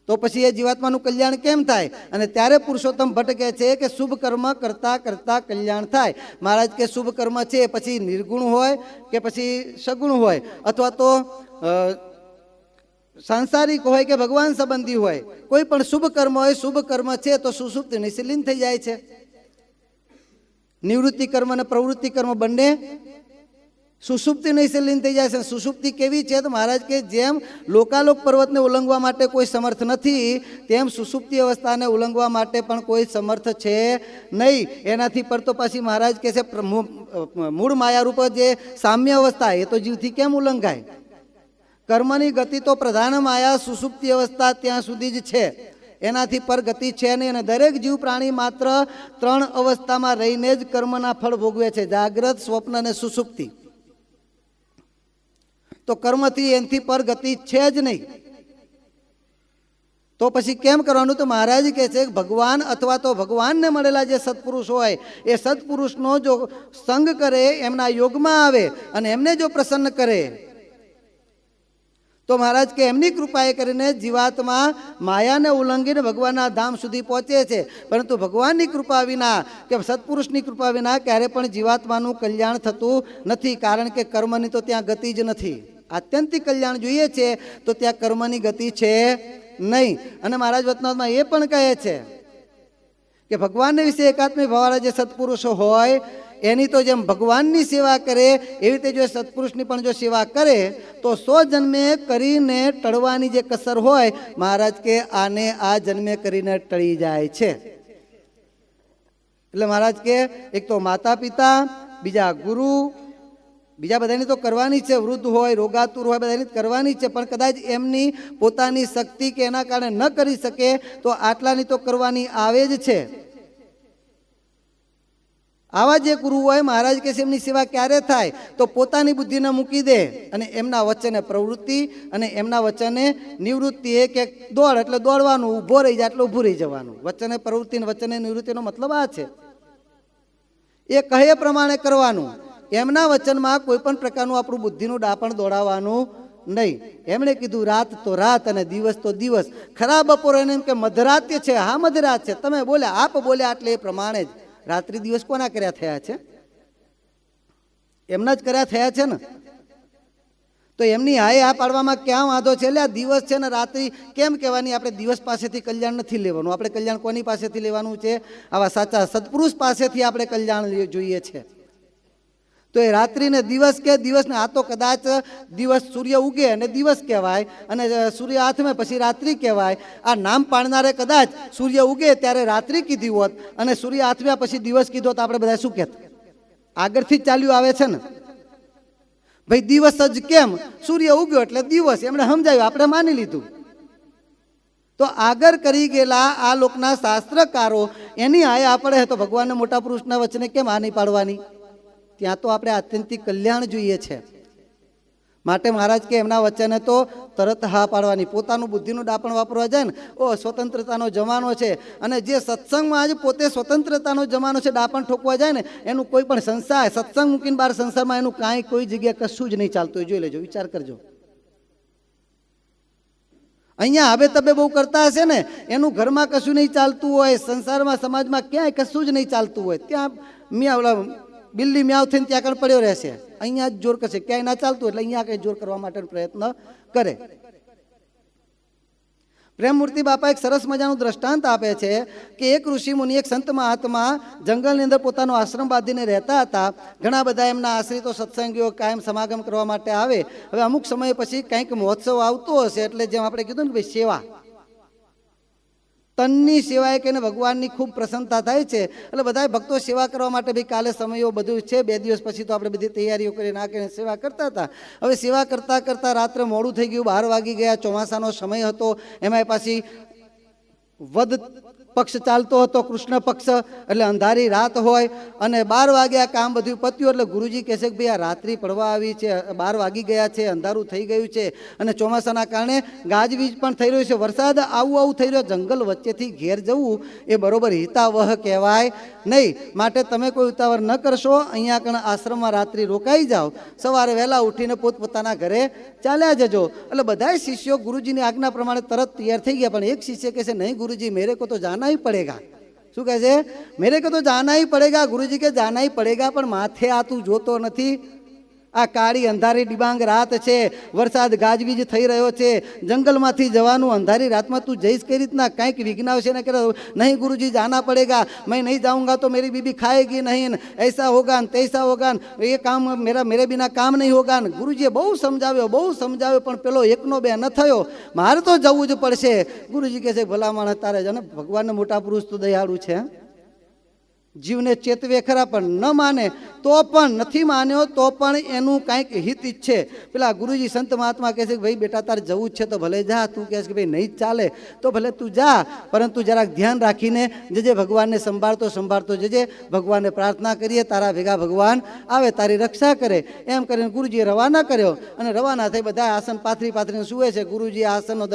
તો પછી એ જીવાત્માનું કલ્યાણ કેમ થાય? અને ત્યારે પુરુષોત્તમ ભટ્ટ કહે છે કે શુભ કર્મ કરતા કરતા કલ્યાણ થાય. મહારાજ કે શુભ કર્મ છે પછી નિર્ગુણ હોય કે પછી સગુણ હોય, અથવા તો સાંસારિક હોય કે ભગવાન સંબંધી હોય, કોઈ પણ શુભ કર્મ હોય, શુભ કર્મ છે તો સુષુપ્તિ નિશીલીન થઈ જાય છે. નિવૃત્તિ કર્મ અને પ્રવૃત્તિ કર્મ બંને સુષુપ્તિ નિશીલીન થઈ જાય છે. સુષુપ્તિ કેવી છે? તો મહારાજ કે જેમ લોકાલોક પર્વતને ઉલ્લંઘવા માટે કોઈ સમર્થ નથી, તેમ સુષુપ્તિ અવસ્થાને ઉલ્લંઘવા માટે પણ કોઈ સમર્થ છે નહીં. એનાથી પર તો પછી મહારાજ કહે છે મૂળ માયારૂપ જે સામ્ય અવસ્થા એ તો જીવથી કેમ ઉલ્લંઘાય? કર્મની ગતિ તો પ્રધાન માયા સુષુપ્તિ અવસ્થા ત્યાં સુધી જ છે, એનાથી પર ગતિ છે નહીં. અને દરેક જીવ પ્રાણી માત્ર 3 અવસ્થામાં રહીને જ કર્મના ફળ ભોગવે છે, જાગ્રત, સ્વપ્ન અને સુષુપ્તિ. તો કર્મથી એનાથી પર ગતિ છે જ નહીં. તો પછી કેમ કરવાનું? તો મહારાજ કહે છે ભગવાન અથવા તો ભગવાનને મળેલા જે સત્પુરુષ હોય એ સત્પુરુષનો જો સંગ કરે, એમના યોગમાં આવે અને એમને જો પ્રસન્ન કરે તો મહારાજ કે એમની કૃપાએ કરીને જીવાત્મા માયાને ઉલ્લંઘીને ભગવાનના ધામ સુધી પહોંચે છે, પરંતુ ભગવાનની કૃપા વિના કે સત્પુરુષની કૃપા વિના ક્યારે પણ જીવાત્માનું કલ્યાણ થતું નથી, કારણ કે કર્મની તો ત્યાં ગતિ જ નથી. આત્યંતિક કલ્યાણ જોઈએ છે તો ત્યાં કર્મની ગતિ છે નહીં. અને મહારાજ વચનામૃતમાં એ પણ કહે છે કે ભગવાનને વિશે એકાત્મી ભાવવાળા જે સત્પુરુષો હોય એની તો જેમ ભગવાનની સેવા કરે એવી રીતે જો સત્પુરુષની પણ જો સેવા કરે તો 100 જન્મે કરીને ટળવાની જે કસર હોય મહારાજ કે આને આ જન્મે કરીને ટળી જાય છે. એટલે મહારાજ કે એક તો માતા પિતા, બીજા ગુરુ, બીજા બધાની તો કરવાની છે, વૃદ્ધ હોય, રોગાતુર હોય, બધાની કરવાની છે, પણ કદાચ એમની પોતાની શક્તિ કે એના કારણે ન કરી શકે તો આટલાની તો કરવાની આવે જ છે. આવા જે ગુરુ હોય મહારાજ કહે છે એમની સેવા ક્યારે થાય તો પોતાની બુદ્ધિને મૂકી દે અને એમના વચને પ્રવૃત્તિ અને એમના વચને નિવૃત્તિ. એ કે દોડ એટલે દોડવાનું, ઊભો રહી જાય એટલે ઊભું રહી જવાનું. વચને પ્રવૃત્તિ વચને નિવૃત્તિનો મતલબ આ છે. એ કહે પ્રમાણે કરવાનું. એમના વચનમાં કોઈ પણ પ્રકારનું આપણું બુદ્ધિનું ડાપણ દોડાવવાનું નહીં. એમણે કીધું રાત તો રાત અને દિવસ તો દિવસ. ખરા બપોરે એમ કે મધરાત્ય છે, હા મધરાત છે, તમે બોલ્યા, આપ બોલ્યા એટલે એ પ્રમાણે જ. રાત્રિ દિવસ કોના કર્યા થયા છે? એમના જ કર્યા થયા છે ને. તો એમની હાય આ પાડવામાં ક્યાં વાંધો છે? એટલે આ દિવસ છે ને રાત્રિ કેમ કહેવાની? આપણે દિવસ પાસેથી કલ્યાણ નથી લેવાનું. આપણે કલ્યાણ કોની પાસેથી લેવાનું છે? આવા સાચા સત્પુરુષ પાસેથી આપણે કલ્યાણ જોઈએ છે. તો એ રાત્રિને દિવસ કે દિવસને આ તો કદાચ દિવસ સૂર્ય ઉગે અને દિવસ કહેવાય અને સૂર્ય આથમે પછી રાત્રિ કહેવાય. આ નામ પાડનારે કદાચ સૂર્ય ઉગે ત્યારે રાત્રિ કીધી હોત અને સૂર્ય આથમ્યા પછી દિવસ કીધો તો આપણે બધા શું કહેતા? આગળથી જ ચાલ્યું આવે છે ને ભાઈ, દિવસ જ કેમ? સૂર્ય ઉગ્યો એટલે દિવસ, એમણે સમજાયું, આપણે માની લીધું. તો આગળ કરી ગયેલા આ લોકના શાસ્ત્રકારો એની આય આપણે તો ભગવાનના મોટા પુરુષના વચને કેમ આ નહીં પાડવાની? ત્યાં તો આપણે આત્યંતિક કલ્યાણ જોઈએ છે. માટે મહારાજ કે એમના વચને તો તરત હા પાડવાની. પોતાનું બુદ્ધિનું ડાપણ વાપરવા જાય ને, ઓ સ્વતંત્રતાનો જમાનો છે, અને જે સત્સંગમાં આજે પોતે સ્વતંત્રતાનો જમાનો છે, ડાપણ ઠોકવા જાય ને એનું કોઈ પણ સંસાર સત્સંગ મૂકીને બહાર સંસારમાં એનું કાંઈ કોઈ જગ્યાએ કશું જ નહીં ચાલતું હોય. જોઈ લેજો, વિચાર કરજો. અહીંયા હવે તબે બહુ કરતા હશે ને, એનું ઘરમાં કશું નહીં ચાલતું હોય, સંસારમાં સમાજમાં ક્યાંય કશું જ નહીં ચાલતું હોય, ત્યાં બિલ્લી મ્યાવ થઈને ત્યાં આગળ પડ્યો રહેશે. અહીંયા જ જોર કરશે, ક્યાંય ના ચાલતું એટલે અહીંયા કંઈ જોર કરવા માટેનો પ્રયત્ન કરે. પ્રેમમૂર્તિ બાપા એક સરસ મજાનું દ્રષ્ટાંત આપે છે કે એક ઋષિ મુનિ, એક સંત મહાત્મા જંગલની અંદર પોતાનો આશ્રમ બાંધીને રહેતા હતા. ઘણા બધા એમના આશ્રિતો સત્સંગીઓ કાયમ સમાગમ કરવા માટે આવે. હવે અમુક સમય પછી કંઈક મહોત્સવ આવતો હશે એટલે જેમ આપણે કીધું ને ભાઈ સેવા, તનની સેવાએ કહીને ભગવાનની ખૂબ પ્રસન્નતા થાય છે. એટલે બધા ભક્તો સેવા કરવા માટે ભાઈ કાલે સમયો બધું છે, 2 દિવસ પછી તો આપણે બધી તૈયારીઓ કરી નાખીને સેવા કરતા હતા. હવે સેવા કરતાં કરતાં રાત્રે મોડું થઈ ગયું, 12 વાગી ગયા, ચોમાસાનો સમય હતો. એમાં પાછી વદ પક્ષ ચાલતો હતો, કૃષ્ણ પક્ષ, એટલે અંધારી રાત હોય અને 12 વાગ્યા કામ બધું પત્યું. એટલે ગુરુજી કહે છે કે ભાઈ આ રાત્રિ પડવા આવી છે, 12 વાગી ગયા છે, અંધારું થઈ ગયું છે અને ચોમાસાના કારણે ગાજવીજ પણ થઈ રહ્યું છે, વરસાદ આવું થઈ રહ્યો, જંગલ વચ્ચેથી ઘેર જવું એ બરોબર હિતાવહ કહેવાય નહીં. માટે તમે કોઈ ઉતાવળ ન કરશો, અહીંયા કણ આશ્રમમાં રાત્રિ રોકાઈ જાઓ, સવારે વહેલા ઉઠીને પોતપોતાના ઘરે ચાલ્યા જજો. એટલે બધા શિષ્યો ગુરુજીની આજ્ઞા પ્રમાણે તરત તૈયાર થઈ ગયા. પણ એક શિષ્ય કહે છે નહીં ગુરુજી, મેરે કો તો જાના ही पड़ेगा. શું કહે છે? મેરે કો તો જાના ही पड़ेगा. ગુરુજી કે જાના ही पड़ेगा, પણ માથે આ તું જોતો નથી? આ કાળી અંધારી ડિબાંગ રાત છે, વરસાદ ગાજવીજ થઈ રહ્યો છે, જંગલમાંથી જવાનું અંધારી રાતમાં તું જઈશ કઈ રીતના? કંઈક વિઘ્ન આવશે ને કે નહીં ગુરુજી જાના પડેગા, મેં નહીં જાऊंगा તો मेरी बीबी खाएगी नहीं, ऐसा होगा न तैसा होगा, ये काम मेरे बिना काम नहीं होगा. ગુરુજીએ બહુ સમજાવ્યો પણ પેલો એકનો બે ન થયો. મારે તો જવું જ પડશે. ગુરુજી કહે છે ભલા માણસ, તારે જ ને ભગવાનના મોટા પુરુષ તો દયાળુ છે, જીવને ચેતવે ખરા, પણ ન માને તો પણ, નથી માન્યો તો પણ એનું કાંઈક હિત ઈચ્છે. પેલા ગુરુજી સંત મહાત્મા કહે છે કે ભાઈ બેટા તારે જવું જ છે તો ભલે જા. તું કહે છે કે ભાઈ નહીં જ ચાલે તો ભલે તું જા, પરંતુ જરાક ધ્યાન રાખીને જજે, ભગવાનને સંભાળતો જજે. ભગવાનને પ્રાર્થના કરીએ, તારા ભેગા ભગવાન આવે, તારી રક્ષા કરે. એમ કરીને ગુરુજીએ રવાના કર્યો અને રવાના થઈ બધા આસન પાથરીને સૂવે છે. ગુરુજી આશ્રમનો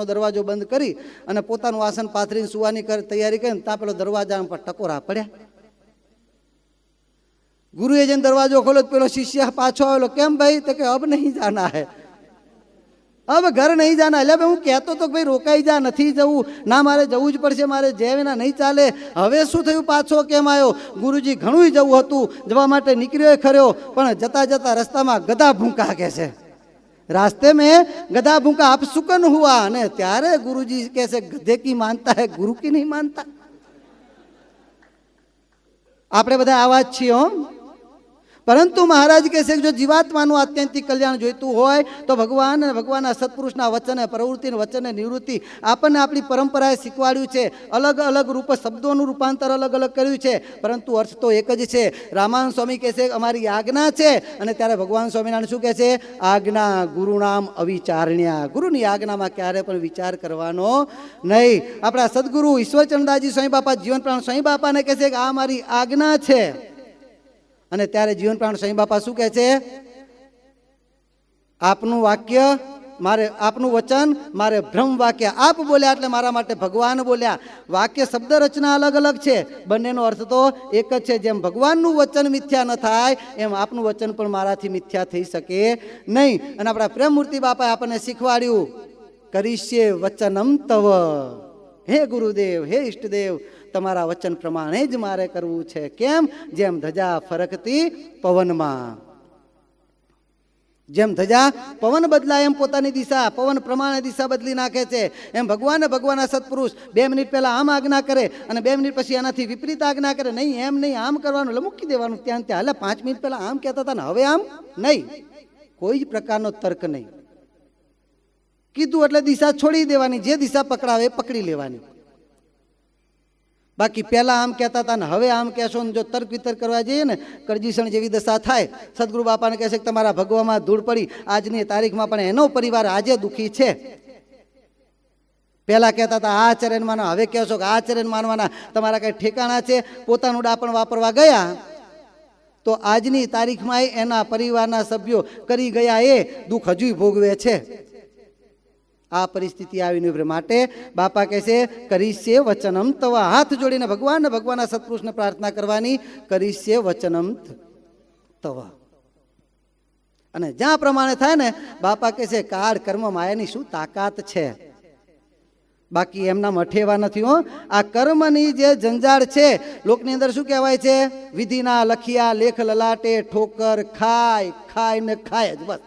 દરવાજો બંધ કરી અને પોતાનું આસન પાથરીને સુવાની તૈયારી કરીને ત્યાં પેલો દરવાજા પર ટકોરા પડ્યા. ગુરુએ જેમ દરવાજો ખોલ્યો પેલો શિષ્ય પાછો આવેલો, કેમ ભાઈ? તો કે અબ નહીં જાના હે. હવે ઘર નહીં જાના. એટલે ભાઈ હું કહેતો તો ભાઈ રોકાઈ જા, નથી જવું, ના મારે જવું જ પડશે, મારે જે વિના નહીં ચાલે. હવે શું થયું, પાછો કેમ આવ્યો? ગુરુજી ઘણું જવું હતું, જવા માટે નીકળ્યો ખર્યો, પણ જતા જતા રસ્તામાં ગધા ભૂંકા કહે છે, रास्ते में गधा भूखा आप सुकन हुआ. અને ત્યારે ગુરુજી કહે છે ગધે કી માનતા હે ગુરુ કી નહીં માનતા. આપણે બધા આવા જ છીએ હો. પરંતુ મહારાજ કહે છે કે જો જીવાત્માનું આત્યંતિક કલ્યાણ જોઈતું હોય તો ભગવાન અને ભગવાનના સત્પુરુષના વચન પ્રવૃત્તિ વચન નિવૃત્તિ આપણને આપણી પરંપરાએ શીખવાડ્યું છે. અલગ અલગ રૂપ શબ્દોનું રૂપાંતર અલગ અલગ કર્યું છે, પરંતુ અર્થ તો એક જ છે. રામાનંદ સ્વામી કહે છે અમારી આજ્ઞા છે, અને ત્યારે ભગવાન સ્વામિનારાયણ શું કહે છે? આજ્ઞા ગુરુનામ અવિચારણ્યા. ગુરુની આજ્ઞામાં ક્યારે પણ વિચાર કરવાનો નહીં. આપણા સદગુરુ ઈશ્વરચંદ્રદાસજી સ્વામી બાપા જીવન પ્રાણ સ્વામી બાપાને કહે છે કે આ મારી આજ્ઞા છે. અને ત્યારે જીવન પ્રાણ સ્વામી બાપા શું કહે છે? આપનું વાક્ય મારે, આપનું વચન મારે બ્રહ્મ વાક્ય. આપ બોલ્યા એટલે મારા માટે ભગવાન બોલ્યા. વાક્ય શબ્દ રચના અલગ અલગ છે, બંનેનો અર્થ તો એક જ છે. જેમ ભગવાનનું વચન મિથ્યા ન થાય એમ આપનું વચન પણ મારાથી મિથ્યા થઈ શકે નહીં. અને આપણા પ્રેમમૂર્તિ બાપાએ આપણને શીખવાડ્યું કરીશ્યે વચનમ તવ. હે ગુરુદેવ, હે ઈષ્ટદેવ, તમારા વચન પ્રમાણે જ મારે કરવું છે. કેમ? જેમ ધજા ફરકતી પવનમાં. જેમ ધજા પવન બદલાય એમ પોતાની દિશા પવન પ્રમાણે દિશા બદલી નાખે છે, એમ ભગવાનના સત્પુરુષ 2 મિનિટ પહેલા આમ આજ્ઞા કરે અને 2 મિનિટ પછી એનાથી વિપરીત આજ્ઞા કરે. નહીં, એમ નહીં, આમ કરવાનું, એટલે મૂકી દેવાનું ત્યાં ત્યાં. એટલે 5 મિનિટ પહેલા આમ કહેતા હતા ને હવે આમ નહીં. કોઈ જ પ્રકારનો તર્ક નહીં. કીધું એટલે દિશા છોડી દેવાની, જે દિશા પકડાવે એ પકડી લેવાની. બાકી પહેલા આમ કહેતા હતા ને હવે આમ કહેશો ને જો તર્ક વિતર્ક કરવા જઈએ ને કરજીસણ જેવી દશા થાય. સદગુરુ બાપાને કહે છે કે તમારા ભગવામાં ધૂળ પડી. આજની તારીખમાં પણ એનો પરિવાર આજે દુઃખી છે. પહેલા કહેતા હતા આ આચરણ માનવા, હવે કહો છો કે આ આચરણ માનવાના. તમારા કઈ ઠેકાણા છે? પોતાનું ડાપણ વાપરવા ગયા તો આજની તારીખમાં એના પરિવારના સભ્યો કરી ગયા એ દુઃખ હજુ ભોગવે છે. આ પરિસ્થિતિ આવીને માટે બાપા કહે છે કરીશ્યે વચનમ તવ. હાથ જોડીને ભગવાનના સત્પુરુષને પ્રાર્થના કરવાની, કરીશ્યે વચનમ તવ. અને જ્યાં પ્રમાણે થાય ને બાપા કહે છે કાળ કર્મ માયાની શું તાકાત છે. બાકી એમના મઠેવા નથી હો. આ કર્મની જે જંજાળ છે લોકની અંદર શું કહેવાય છે? વિધિના લખિયા લેખ લલાટે ઠોકર ખાય ખાય ને ખાય જ બસ.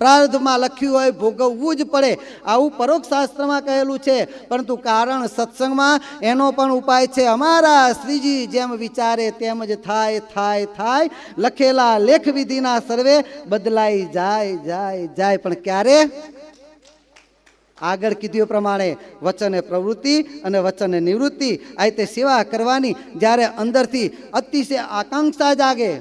પ્રારબ્ધમાં લખ્યું હોય ભોગવવું જ પડે, આવું પરોક્ષ શાસ્ત્રમાં કહેલું છે. પરંતુ કારણ સત્સંગમાં એનો પણ ઉપાય છે. અમારા શ્રીજી જેમ વિચારે તેમ જ થાય થાય થાય. લખેલા લેખ વિધિના સર્વે બદલાઈ જાય જાય જાય. પણ ક્યારે? આગળ કીધું પ્રમાણે વચન પ્રવૃત્તિ અને વચન નિવૃત્તિ. આ રીતે સેવા કરવાની. જ્યારે અંદરથી અતિશય આકાંક્ષા જાગે,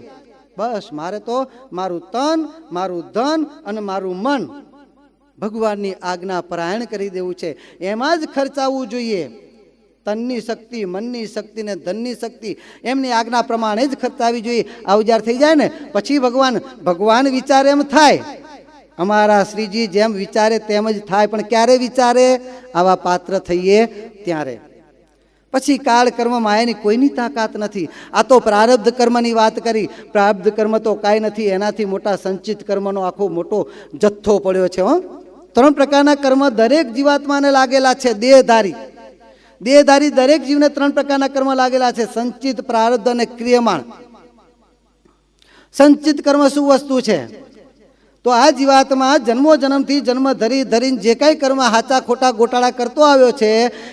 બસ મારે તો મારું તન, મારું ધન અને મારું મન ભગવાનની આજ્ઞા પરાયણ કરી દેવું છે. એમાં જ ખર્ચાવવું જોઈએ. તનની શક્તિ, મનની શક્તિ ને ધનની શક્તિ એમની આજ્ઞા પ્રમાણે જ ખર્ચાવી જોઈએ. આવું જ્યારે થઈ જાય ને પછી ભગવાન વિચારે એમ થાય. અમારા શ્રીજી જેમ વિચારે તેમ જ થાય. પણ ક્યારે વિચારે? આવા પાત્ર થઈએ ત્યારે. પછી કાળ કર્મ માયાની કોઈની તાકાત નથી. આ તો પ્રારબ્ધ કર્મની વાત કરી. પ્રારબ્ધ કર્મ તો કાંઈ નથી, એનાથી મોટા સંચિત કર્મનો આખો મોટો જથ્થો પડ્યો છે. 3 પ્રકારના કર્મ દરેક જીવાત્માને લાગેલા છે. દેહધારી દરેક જીવને 3 પ્રકારના કર્મ લાગેલા છે: સંચિત, પ્રારબ્ધ અને ક્રિયમાણ. સંચિત કર્મ શું વસ્તુ છે? તો આ જીવાત્મા જન્મો જન્મથી જન્મ ધરીને જે કાંઈ કર્મ હાચા ખોટા ગોટાળા કરતો આવ્યો છે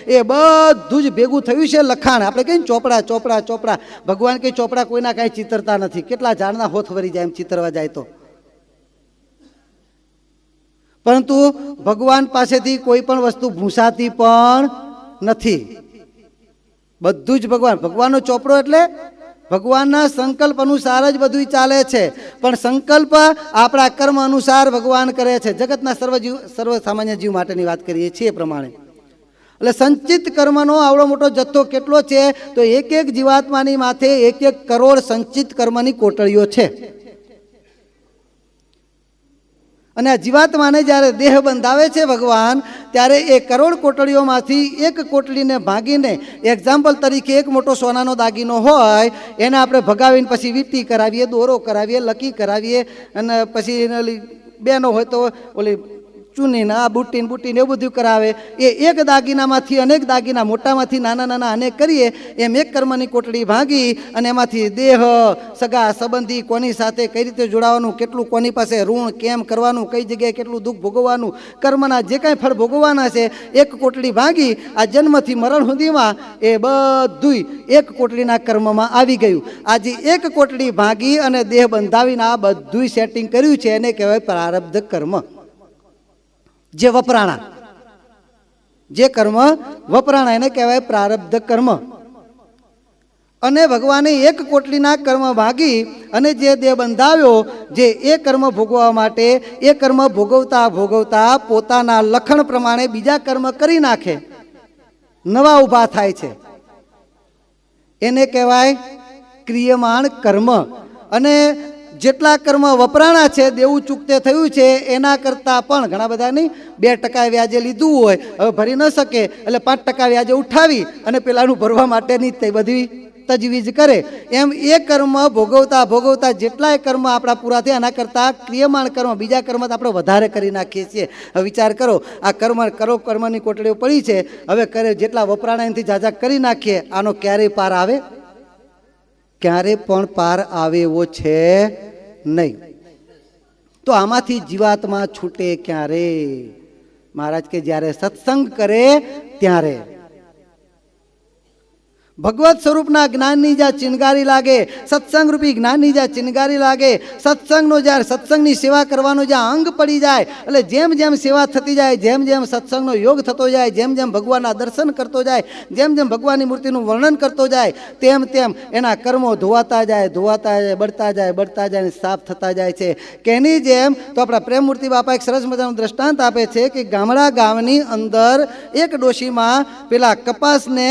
એ બધું જ ભેગું થયું છે લખાણ. આપણે કહીએ ચોપડા ચોપડા ચોપડા. ભગવાન કંઈ ચોપડા કોઈના કાંઈ ચિતરતા નથી. કેટલા ઝાડના હોથ વરી જાય એમ ચિતરવા જાય તો. પરંતુ ભગવાન પાસેથી કોઈ પણ વસ્તુ ભૂંસાતી પણ નથી. બધું જ ભગવાનનો ચોપડો એટલે ભગવાનના સંકલ્પ અનુસાર જ બધું ચાલે છે. પણ સંકલ્પ આપણા કર્મ અનુસાર ભગવાન કરે છે. જગતના સર્વ સામાન્ય જીવ માટેની વાત કરીએ છીએ પ્રમાણે. એટલે સંચિત કર્મનો આવડો મોટો જથ્થો કેટલો છે? તો એક એક જીવાત્માની માથે 1 કરોડ સંચિત કર્મની કોટડીઓ છે. અને આ જીવાત્માને જ્યારે દેહ બંધાવે છે ભગવાન, ત્યારે એ કરોડ કોટડીઓમાંથી 1 કોટડીને ભાગીને, એક્ઝામ્પલ તરીકે એક મોટો સોનાનો દાગીનો હોય એને આપણે ભગાવીને પછી વીંટી કરાવીએ, દોરો કરાવીએ, લકી કરાવીએ અને પછી બેનો હોય તો ઓલી ચૂનીને આ બુટ્ટીને બુટ્ટીને એવું બધું કરાવે. એ એક દાગીનામાંથી અનેક દાગીના, મોટામાંથી નાના નાના અનેક કરીએ એમ એક કર્મની કોટડી ભાંગી અને એમાંથી દેહ, સગા સંબંધી, કોની સાથે કઈ રીતે જોડાવાનું, કેટલું કોની પાસે ઋણ કેમ કરવાનું, કઈ જગ્યાએ કેટલું દુઃખ ભોગવવાનું, કર્મના જે કાંઈ ફળ ભોગવવાના છે એક કોટડી ભાંગી આ જન્મથી મરણ સુધીમાં એ બધુંય એક કોટડીના કર્મમાં આવી ગયું. આજે એક કોટડી ભાંગી અને દેહ બંધાવીને આ બધુંય સેટિંગ કર્યું છે એને કહેવાય પ્રારબ્ધ કર્મ. જે વપરાણા, જે કર્મ વપરાણા એને કહેવાય પ્રારબ્ધ કર્મ. અને ભગવાને એક કોટલીના કર્મ ભાગી અને જે દેહ બંધાવ્યો, જે એ કર્મ ભોગવવા માટે એ કર્મ ભોગવતા ભોગવતા પોતાના લખણ પ્રમાણે બીજા કર્મ કરી નાખે, નવા ઊભા થાય છે, એને કહેવાય ક્રિયમાણ કર્મ. અને જેટલા કર્મ વપરાણા છે, દેવું ચૂકતે થયું છે, એના કરતાં પણ ઘણા બધા નહીં, 2% વ્યાજે લીધું હોય, હવે ભરી ન શકે એટલે 5% વ્યાજે ઉઠાવી અને પેલાનું ભરવા માટેની તે બધી તજવીજ કરે. એમ એ કર્મ ભોગવતા ભોગવતા જેટલાય કર્મ આપણા પૂરા થયા એના કરતાં ક્રિયમાણ કર્મ, બીજા કર્મ આપણે વધારે કરી નાખીએ છીએ. હવે વિચાર કરો, આ કર્મની કોટડીઓ પડી છે, હવે કરે જેટલા વપરાણા એનાથી જાજા કરી નાખીએ, આનો ક્યારેય પાર આવે? ક્યારે પણ પાર આવે એવો છે નહીં. તો આમાંથી જીવાત્મા છૂટે ક્યારે? મહારાજ કે જ્યારે સત્સંગ કરે ત્યારે. ભગવત સ્વરૂપના જ્ઞાનની જ્યાં ચિનગારી લાગે, સત્સંગ રૂપી જ્ઞાનની જ્યાં ચિનગારી લાગે, સત્સંગનો જ્યારે સત્સંગની સેવા કરવાનો જ્યાં અંગ પડી જાય, એટલે જેમ જેમ સેવા થતી જાય, જેમ જેમ સત્સંગનો યોગ થતો જાય, જેમ જેમ ભગવાનના દર્શન કરતો જાય, જેમ જેમ ભગવાનની મૂર્તિનું વર્ણન કરતો જાય, તેમ તેમ એના કર્મો ધોવાતા જાય, ધોવાતા જાય, બળતા જાય, બળતા જાય, સાફ થતા જાય છે. કેની જેમ? તો આપણા પ્રેમમૂર્તિ બાપા એક સરસ મજાનું દ્રષ્ટાંત આપે છે કે ગામડા ગામની અંદર એક ડોશીમાં પેલા કપાસને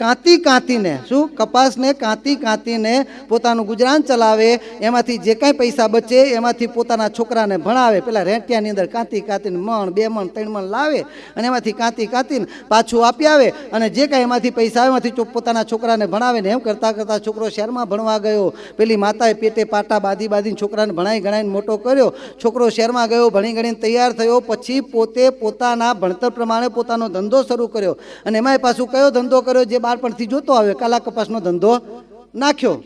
કાંતી કાંતીને, શું કપાસને કાંતી કાંતીને પોતાનું ગુજરાન ચલાવે, એમાંથી જે કાંઈ પૈસા બચે એમાંથી પોતાના છોકરાને ભણાવે. પેલા રેંટિયાની અંદર કાંતી કાંતીને મણ, 2 મણ, 3 મણ લાવે અને એમાંથી કાંતી કાંતીને પાછું આપી આવે અને જે કાંઈ એમાંથી પૈસા આવે એમાંથી પોતાના છોકરાને ભણાવે. ને એમ કરતાં કરતાં છોકરો શહેરમાં ભણવા ગયો. પેલી માતાએ પેટે પાટા બાંધીને છોકરાને ભણાવી ગણાવીને મોટો કર્યો. છોકરો શહેરમાં ગયો, ભણી ગણીને તૈયાર થયો, પછી પોતે પોતાના ભણતર પ્રમાણે પોતાનો ધંધો શરૂ કર્યો. અને એમાંય પાછું કયો ધંધો કર્યો? જે બાળપણથી જોતો આવ્યો, કાલા કપાસનો ધંધો નાખ્યો.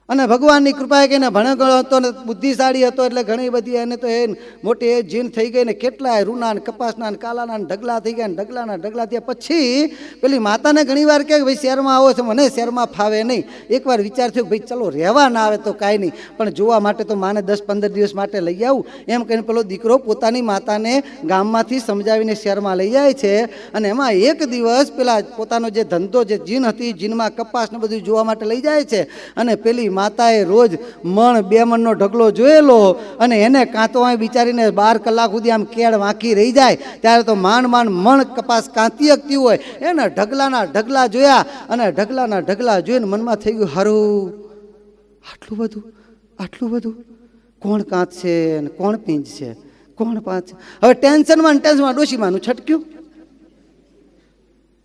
અને ભગવાનની કૃપાએ કહીને ભણેગળો હતો ને બુદ્ધિશાળી હતો એટલે ઘણી બધી એને તો એ મોટી એ જીન થઈ ગઈ ને કેટલાય રૂના ને કપાસના ને કાલાના ને ઢગલા થઈ ગયા ને ઢગલાના ઢગલા થયા. પછી પેલી માતાને ઘણી વાર કહે ભાઈ શહેરમાં આવો છે, મને શહેરમાં ફાવે નહીં. એકવાર વિચાર થયો ભાઈ ચલો રહેવા ના આવે તો કાંઈ નહીં, પણ જોવા માટે તો માને 10-15 દિવસ માટે લઈ આવું. એમ કહીને પેલો દીકરો પોતાની માતાને ગામમાંથી સમજાવીને શહેરમાં લઈ જાય છે. અને એમાં એક દિવસ પેલા પોતાનો જે ધંધો, જે જીન હતી, જીનમાં કપાસ ને બધું જોવા માટે લઈ જાય છે. અને પેલી માતાએ રોજ મણ 2 મણનો ઢગલો જોયેલો અને એને કાં તો અહીં બિચારીને 12 કલાક સુધી આમ કેળ વાંકી રહી જાય, ત્યારે તો માંડ મણ કપાસ કાંતી શકતી હોય. એને ઢગલાના ઢગલા જોયા અને ઢગલાના ઢગલા જોઈને મનમાં થઈ ગયું, હારું આટલું બધું કોણ કાંત છે ને કોણ પીંજ છે, કોણ પાંચ. હવે ટેન્શનમાં ડોશીમાનું છટક્યું.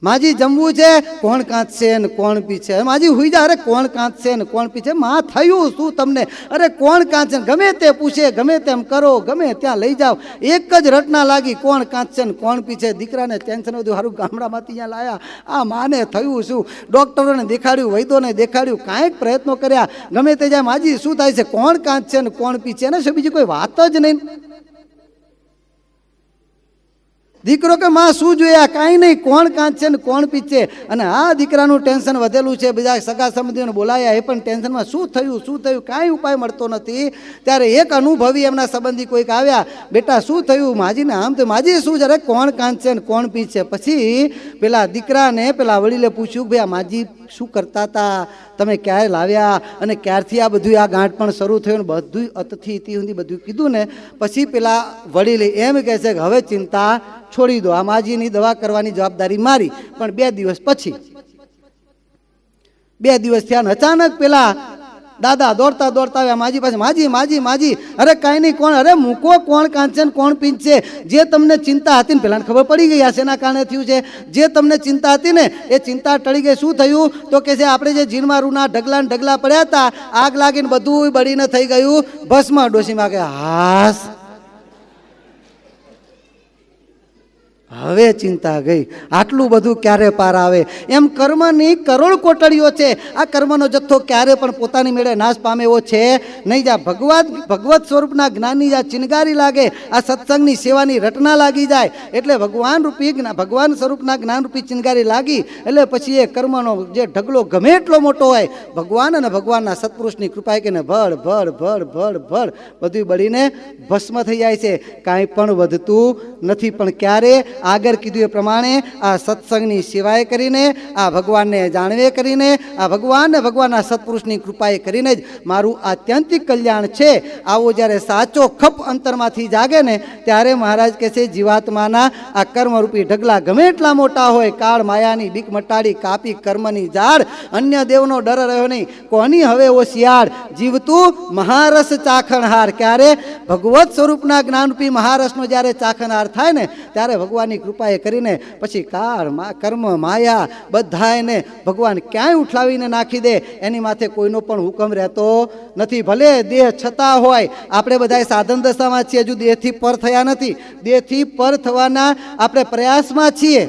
માજી જમવું છે, કોણ કાંત છે ને કોણ પી છે. માજી હુઈ જા, અરે કોણ કાંત છે ને કોણ પી છે. માં થયું શું તમને? અરે કોણ કાંત છે, ગમે તે પૂછે, ગમે તેમ કરો, ગમે ત્યાં લઈ જાઓ, એક જ રટના લાગી, કોણ કાંત છે ને કોણ પી છે. દીકરાને ટેન્શન બધું, સારું ગામડામાંથી અહીંયા લાયા, આ માને થયું શું? ડૉક્ટરોને દેખાડ્યું, વૈદ્યોને દેખાડ્યું, કાંઈક પ્રયત્નો કર્યા, ગમે તે જાય, માજી શું થાય છે, કોણ કાંત છે ને કોણ પી છે. એને શું બીજી કોઈ વાત જ નહીં. દીકરો કે માં શું જોયા? કાંઈ નહીં, કોણ કાંત છે ને કોણ પીછ છે. અને આ દીકરાનું ટેન્શન વધેલું છે. બીજા સગા સંબંધીઓને બોલાયા, એ પણ ટેન્શનમાં, શું થયું કાંઈ ઉપાય મળતો નથી. ત્યારે એક અનુભવી એમના સંબંધી કોઈક આવ્યા, બેટા શું થયું? માજીને આમ તો માજી શું છે, અરે કોણ કાંત છે ને કોણ પીછ છે. પછી પેલા દીકરાને પેલા વડીલે પૂછ્યું, ભાઈ આ માજી શું કરતા હતા, તમે ક્યારે લાવ્યા અને ક્યારથી આ બધું આ ગાંઠ પણ શરૂ થયું ને બધું અતથી ઇતિ સુધી બધું કીધું ને પછી પેલા વડીલે એમ કહે છે કે હવે ચિંતા છોડી દો, આ માજીની દવા કરવાની જવાબદારી મારી. પણ 2 દિવસ પછી 2 દિવસ થયા અચાનક પેલા દાદા દોડતા દોડતા આવ્યા માજી પાસે, માજી માજી માજી, અરે કાંઈ નહીં, કોણ, અરે મૂકો, કોણ કાંચન કોણ પીંછે, જે તમને ચિંતા હતી ને, પેલાને ખબર પડી ગઈ આ શેના કારણે થયું છે, જે તમને ચિંતા હતી ને એ ચિંતા ટળી ગઈ. શું થયું તો કે છે આપણે જે જીનમાં રૂના ઢગલા ને ઢગલા પડ્યા હતા, આગ લાગીને બધું બળીને થઈ ગયું ભસ્મ. ડોશીમાં કે હાસ, હવે ચિંતા ગઈ. આટલું બધું ક્યારે પાર આવે? એમ કર્મની કરોડ કોટડીઓ છે. આ કર્મનો જથ્થો ક્યારે પણ પોતાની મેળે નાશ પામે એવો છે નહીં. જા ભગવત સ્વરૂપના જ્ઞાનની જ્યાં ચિનગારી લાગે, આ સત્સંગની સેવાની રટના લાગી જાય એટલે ભગવાન સ્વરૂપના જ્ઞાનરૂપી ચિનગારી લાગી એટલે પછી એ કર્મનો જે ઢગલો ગમે એટલો મોટો હોય, ભગવાન અને ભગવાનના સત્પુરુષની કૃપા કે ભળ ભળ ભળ ભળ ભળ બધું બળીને ભસ્મ થઈ જાય છે. કાંઈ પણ વધતું નથી. પણ ક્યારે? આગળ કીધું એ પ્રમાણે આ સત્સંગની સેવાએ કરીને, આ ભગવાનને જાણવે કરીને, આ ભગવાન ને ભગવાનના સત્પુરુષની કૃપાએ કરીને જ મારું આત્યંતિક કલ્યાણ છે. આવો જ્યારે સાચો ખપ અંતરમાંથી જાગે ને ત્યારે મહારાજ કહે છે જીવાત્માના આ કર્મરૂપી ઢગલા ગમે એટલા મોટા હોય, કાળ માયાની બીક મટાડી કાપી કર્મની ઝાડ, અન્ય દેવનો ડર રહ્યો નહીં, કોની હવે ઓશિયાળ, જીવતું મહારસ ચાખણહાર. ક્યારે? ભગવત સ્વરૂપના જ્ઞાનરૂપી મહારસનો જ્યારે ચાખણહાર થાય ને ત્યારે ભગવાનની કૃપાએ કરીને પછી કાળ કર્મ માયા બધા એને ભગવાન ક્યાંય ઉઠલાવીને નાખી દે. એની માથે કોઈનો પણ હુકમ રહેતો નથી. ભલે દેહ છતાં હોય, આપણે બધા સાધન દશામાં છીએ, હજુ દેહથી પર થયા નથી. દેહથી પર થવાના આપણે પ્રયાસમાં છીએ.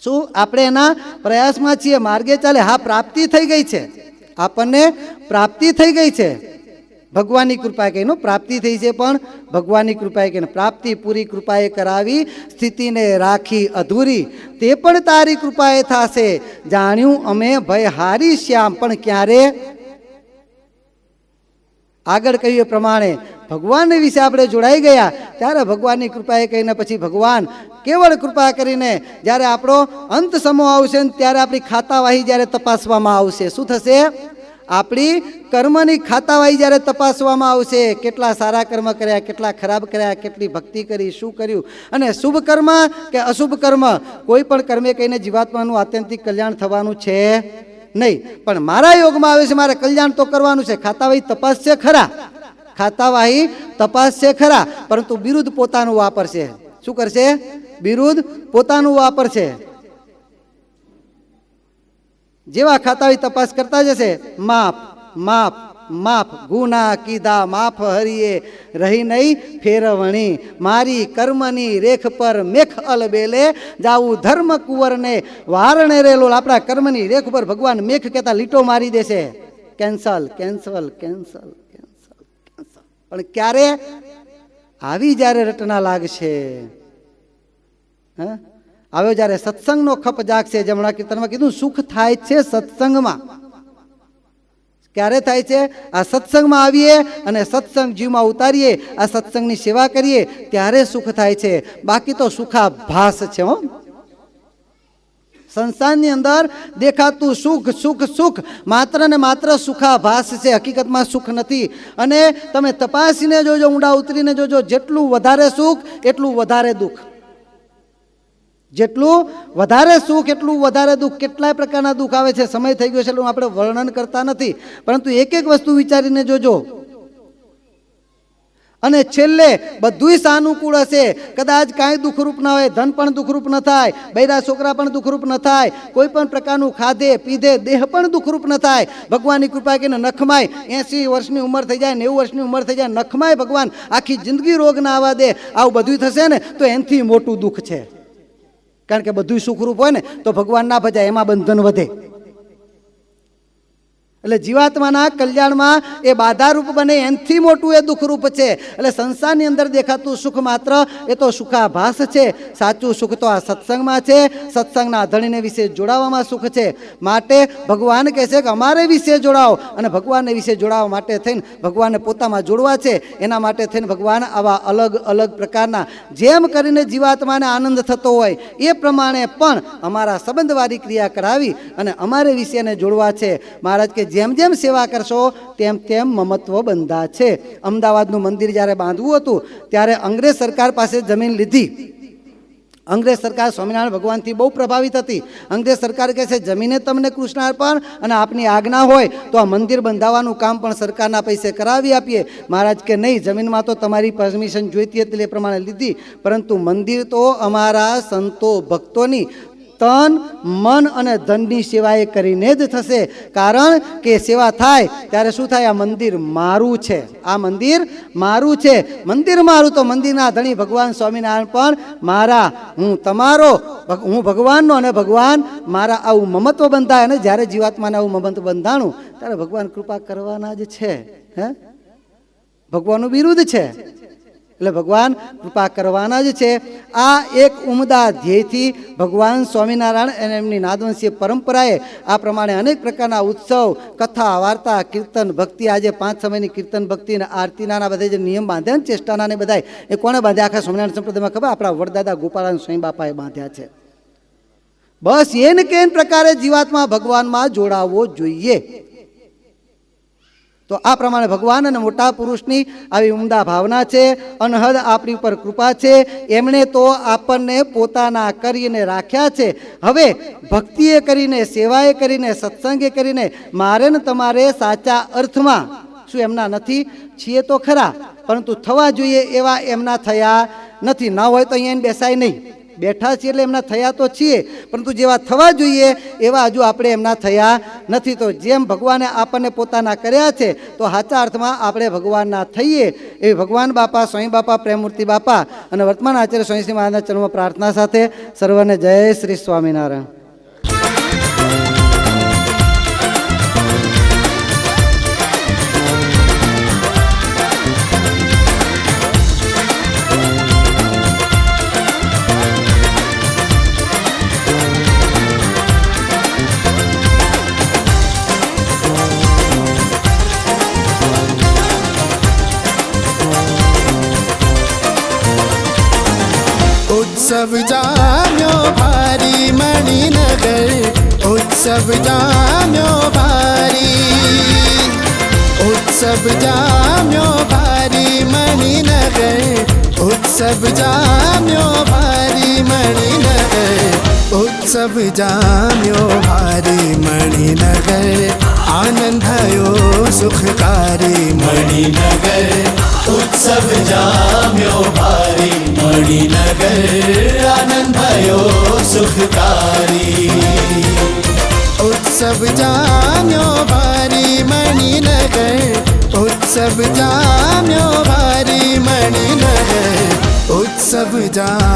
શું આપણે એના પ્રયાસમાં છીએ? માર્ગે ચાલે. હા, પ્રાપ્તિ થઈ ગઈ છે, આપણને પ્રાપ્તિ થઈ ગઈ છે. ભગવાનની કૃપાએ કહીને પ્રાપ્તિ થઈ છે, પણ ભગવાનની કૃપાએ કહીને પ્રાપ્તિ પૂરી કૃપાએ કરાવી, સ્થિતિને રાખી અધૂરી, તે પણ તારી કૃપાએ થશે. જાણ્યું અમે ભય હારી શ્યામ, પણ ક્યારે? આગળ કહ્યું એ પ્રમાણે ભગવાન વિશે આપણે જોડાઈ ગયા ત્યારે ભગવાનની કૃપાએ કહીને પછી ભગવાન કેવળ કૃપા કરીને જ્યારે આપણો અંત સમો આવશે ને ત્યારે આપણી ખાતાવાહી જ્યારે તપાસવામાં આવશે, શું થશે? આપણી કર્મની ખાતાવાહી જ્યારે તપાસવામાં આવશે, કેટલા સારા કર્મ કર્યા, કેટલા ખરાબ કર્યા, કેટલી ભક્તિ કરી, શું કર્યું, અને શુભ કર્મ કે અશુભ કર્મ, કોઈ પણ કર્મે કહીને જીવાત્માનું આત્યંતિક કલ્યાણ થવાનું છે નહીં. પણ મારા યોગમાં આવે છે મારે કલ્યાણ તો કરવાનું છે. ખાતાવાહી તપાસ છે ખરા, ખાતાવાહી તપાસ છે ખરા, પરંતુ બિરુદ પોતાનું વાપરશે. શું કરશે? બિરુદ પોતાનું વાપરશે. જેવા ખાતાવાહી તપાસ કરતા જશે, માફ માફ માફ, ગુના કીધા માફ હરિએ, રહી નહીં ફેરવણી, મારી કર્મની રેખ પર મેખ અલબેલે, જાવું ધર્મ કુંવરને વારણે રેલો. આપણા કર્મની રેખ પર ભગવાન મેખ કહેતા લીટો મારી દેશે. Cancel cancel cancel cancel cancel. પણ ક્યારે? આવી જ્યારે રટના લાગશે, આવ્યો જ્યારે સત્સંગનો ખપ જાગશે. જમણા કીર્તનમાં કીધું સુખ થાય છે સત્સંગમાં. ક્યારે થાય છે? આ સત્સંગમાં આવીએ અને સત્સંગ જીવમાં ઉતારીએ, આ સત્સંગની સેવા કરીએ ત્યારે સુખ થાય છે. બાકી તો સુખાભાસ છે. સંસારની અંદર દેખાતું સુખ સુખ સુખ માત્ર ને માત્ર સુખાભાસ છે, હકીકતમાં સુખ નથી. અને તમે તપાસીને જોજો, ઊંડા ઉતરીને જોજો, જેટલું વધારે સુખ એટલું વધારે દુઃખ, જેટલું વધારે સુખ એટલું વધારે દુઃખ. કેટલાય પ્રકારના દુઃખ આવે છે, સમય થઈ ગયો છે એટલે આપણે વર્ણન કરતા નથી, પરંતુ એક એક વસ્તુ વિચારીને જોજો. અને છેલ્લે બધુંય સાનુકૂળ હશે. કદાચ કાંઈ દુઃખરૂપ ના હોય, ધન પણ દુઃખરૂપ ન થાય, બૈરા છોકરા પણ દુઃખરૂપ ન થાય, કોઈ પણ પ્રકારનું ખાધે પીધે દેહ પણ દુઃખરૂપ ન થાય. ભગવાનની કૃપા કરીને નખમાય 80 વર્ષની ઉંમર થઈ જાય, 90 વર્ષની ઉંમર થઈ જાય, નખમાય ભગવાન આખી જિંદગી રોગ ના આવવા દે. આવું બધું થશે ને તો એનાથી મોટું દુઃખ છે. કારણ કે બધું સુખરૂપ હોય ને તો ભગવાન ના ભજાય, એમાં બંધન વધે. એટલે જીવાત્માના કલ્યાણમાં એ બાધારૂપ બને, એનાથી મોટું એ દુઃખરૂપ છે. એટલે સંસારની અંદર દેખાતું સુખ માત્ર એ તો સુખાભાસ છે. સાચું સુખ તો આ સત્સંગમાં છે. સત્સંગના ધણીને વિશે જોડાવામાં સુખ છે. માટે ભગવાન કહે છે કે અમારે વિશે જોડાઓ, અને ભગવાનને વિશે જોડાવા માટે થઈને ભગવાનને પોતામાં જોડવા છે. એના માટે થઈને ભગવાન આવા અલગ અલગ પ્રકારના જેમ કરીને જીવાત્માને આનંદ થતો હોય એ પ્રમાણે પણ અમારા સંબંધવાળી ક્રિયા કરાવી અને અમારે વિશેને જોડવા છે. મહારાજ કે જેમ જેમ સેવા કરશો તેમ તેમ મમત્વ બંધા છે. અમદાવાદનું મંદિર જ્યારે બાંધવું હતું ત્યારે અંગ્રેજ સરકાર પાસે જમીન લીધી અંગ્રેજ સરકાર સ્વામિનારાયણ ભગવાનથી બહુ પ્રભાવિત હતી. અંગ્રેજ સરકાર કહે છે જમીને તમને કૃષ્ણાર્પણ અને આપની આજ્ઞા હોય તો આ મંદિર બંધાવવાનું કામ પણ સરકારના પૈસે કરાવી આપીએ. મહારાજ કે નહીં, જમીનમાં તો તમારી પરમિશન જોઈતી હતી એ પ્રમાણે લીધી, પરંતુ મંદિર તો અમારા સંતો ભક્તોની તન મન અને ધનની સેવા એ કરીને જ થશે. કારણ કે સેવા થાય ત્યારે શું થાય? આ મંદિર મારું છે, આ મંદિર મારું છે. મંદિર મારું તો મંદિરના ધણી ભગવાન સ્વામિનારાયણ પણ મારા, હું તમારો, હું ભગવાનનો અને ભગવાન મારા. આવું મમત્વ બંધાય અને જ્યારે જીવાત્માને આવું મમત્વ બંધાણું ત્યારે ભગવાન કૃપા કરવાના જ છે. હે, ભગવાનનું વિરુદ્ધ છે એટલે ભગવાન કૃપા કરવાના જ છે. આ એક ઉમદા ધ્યેયથી ભગવાન સ્વામિનારાયણ અને એમની નાદવંશીય પરંપરાએ આ પ્રમાણે અનેક પ્રકારના ઉત્સવ, કથા, વાર્તા, કીર્તન, ભક્તિ, આજે 5 સમયની કીર્તન ભક્તિ અને આરતીના બધા જે નિયમ બાંધ્યા ને ચેષ્ટાના ને બધા, એ કોણે બાંધ્યા? આખા સ્વામિનારાયણ સંપ્રદાયમાં ખબર? આપણા વડદાદા ગોપાળાનંદ સ્વામી બાપાએ બાંધ્યા છે. બસ એને કેન પ્રકારે જીવાત્મા ભગવાનમાં જોડાવવો જોઈએ. તો આ પ્રમાણે ભગવાન અને મોટા પુરુષની આવી ઉમદા ભાવના છે. અનહદ આપણી ઉપર કૃપા છે. એમણે તો આપણને પોતાના કરીને રાખ્યા છે. હવે ભક્તિએ કરીને, સેવાએ કરીને, સત્સંગે કરીને મારે ને તમારે સાચા અર્થમાં શું એમના નથી? છીએ તો ખરા, પરંતુ થવા જોઈએ એવા એમના થયા નથી. ના હોય તો અહીંયા બેસાય નહીં. બેઠા છીએ એટલે એમના થયા તો છીએ, પરંતુ જેવા થવા જોઈએ એવા હજુ આપણે એમના થયા નથી. તો જેમ ભગવાને આપણને પોતાના કર્યા છે તો સાચા અર્થમાં આપણે ભગવાનના થઈએ એવી ભગવાન બાપા, સ્વામી બાપા, પ્રેમમૂર્તિ બાપા અને વર્તમાન આચાર્ય સ્વામી શ્રી મહારાજના ચરણમાં પ્રાર્થના સાથે સર્વને જય શ્રી સ્વામિનારાયણ. उत्सव जाम्यो भारी मणिनगर, उत्सव जाम्यो भारी, उत्सव जाम्यो भारी मणिनगर, उत्सव जाम्यो भारी मणिनगर, उत्सव जाम्यो भारी मणिनगर, आनंद भयो सुखकारी मणिनगर उत्सव जाम्यो भारी मणिनगर, आनंद भयो सुखकारी. उत्सव जाम्यो भारी मणिनगर, उत्सव जाम्यो भारी मणिनगर, उत्सव जाम्यो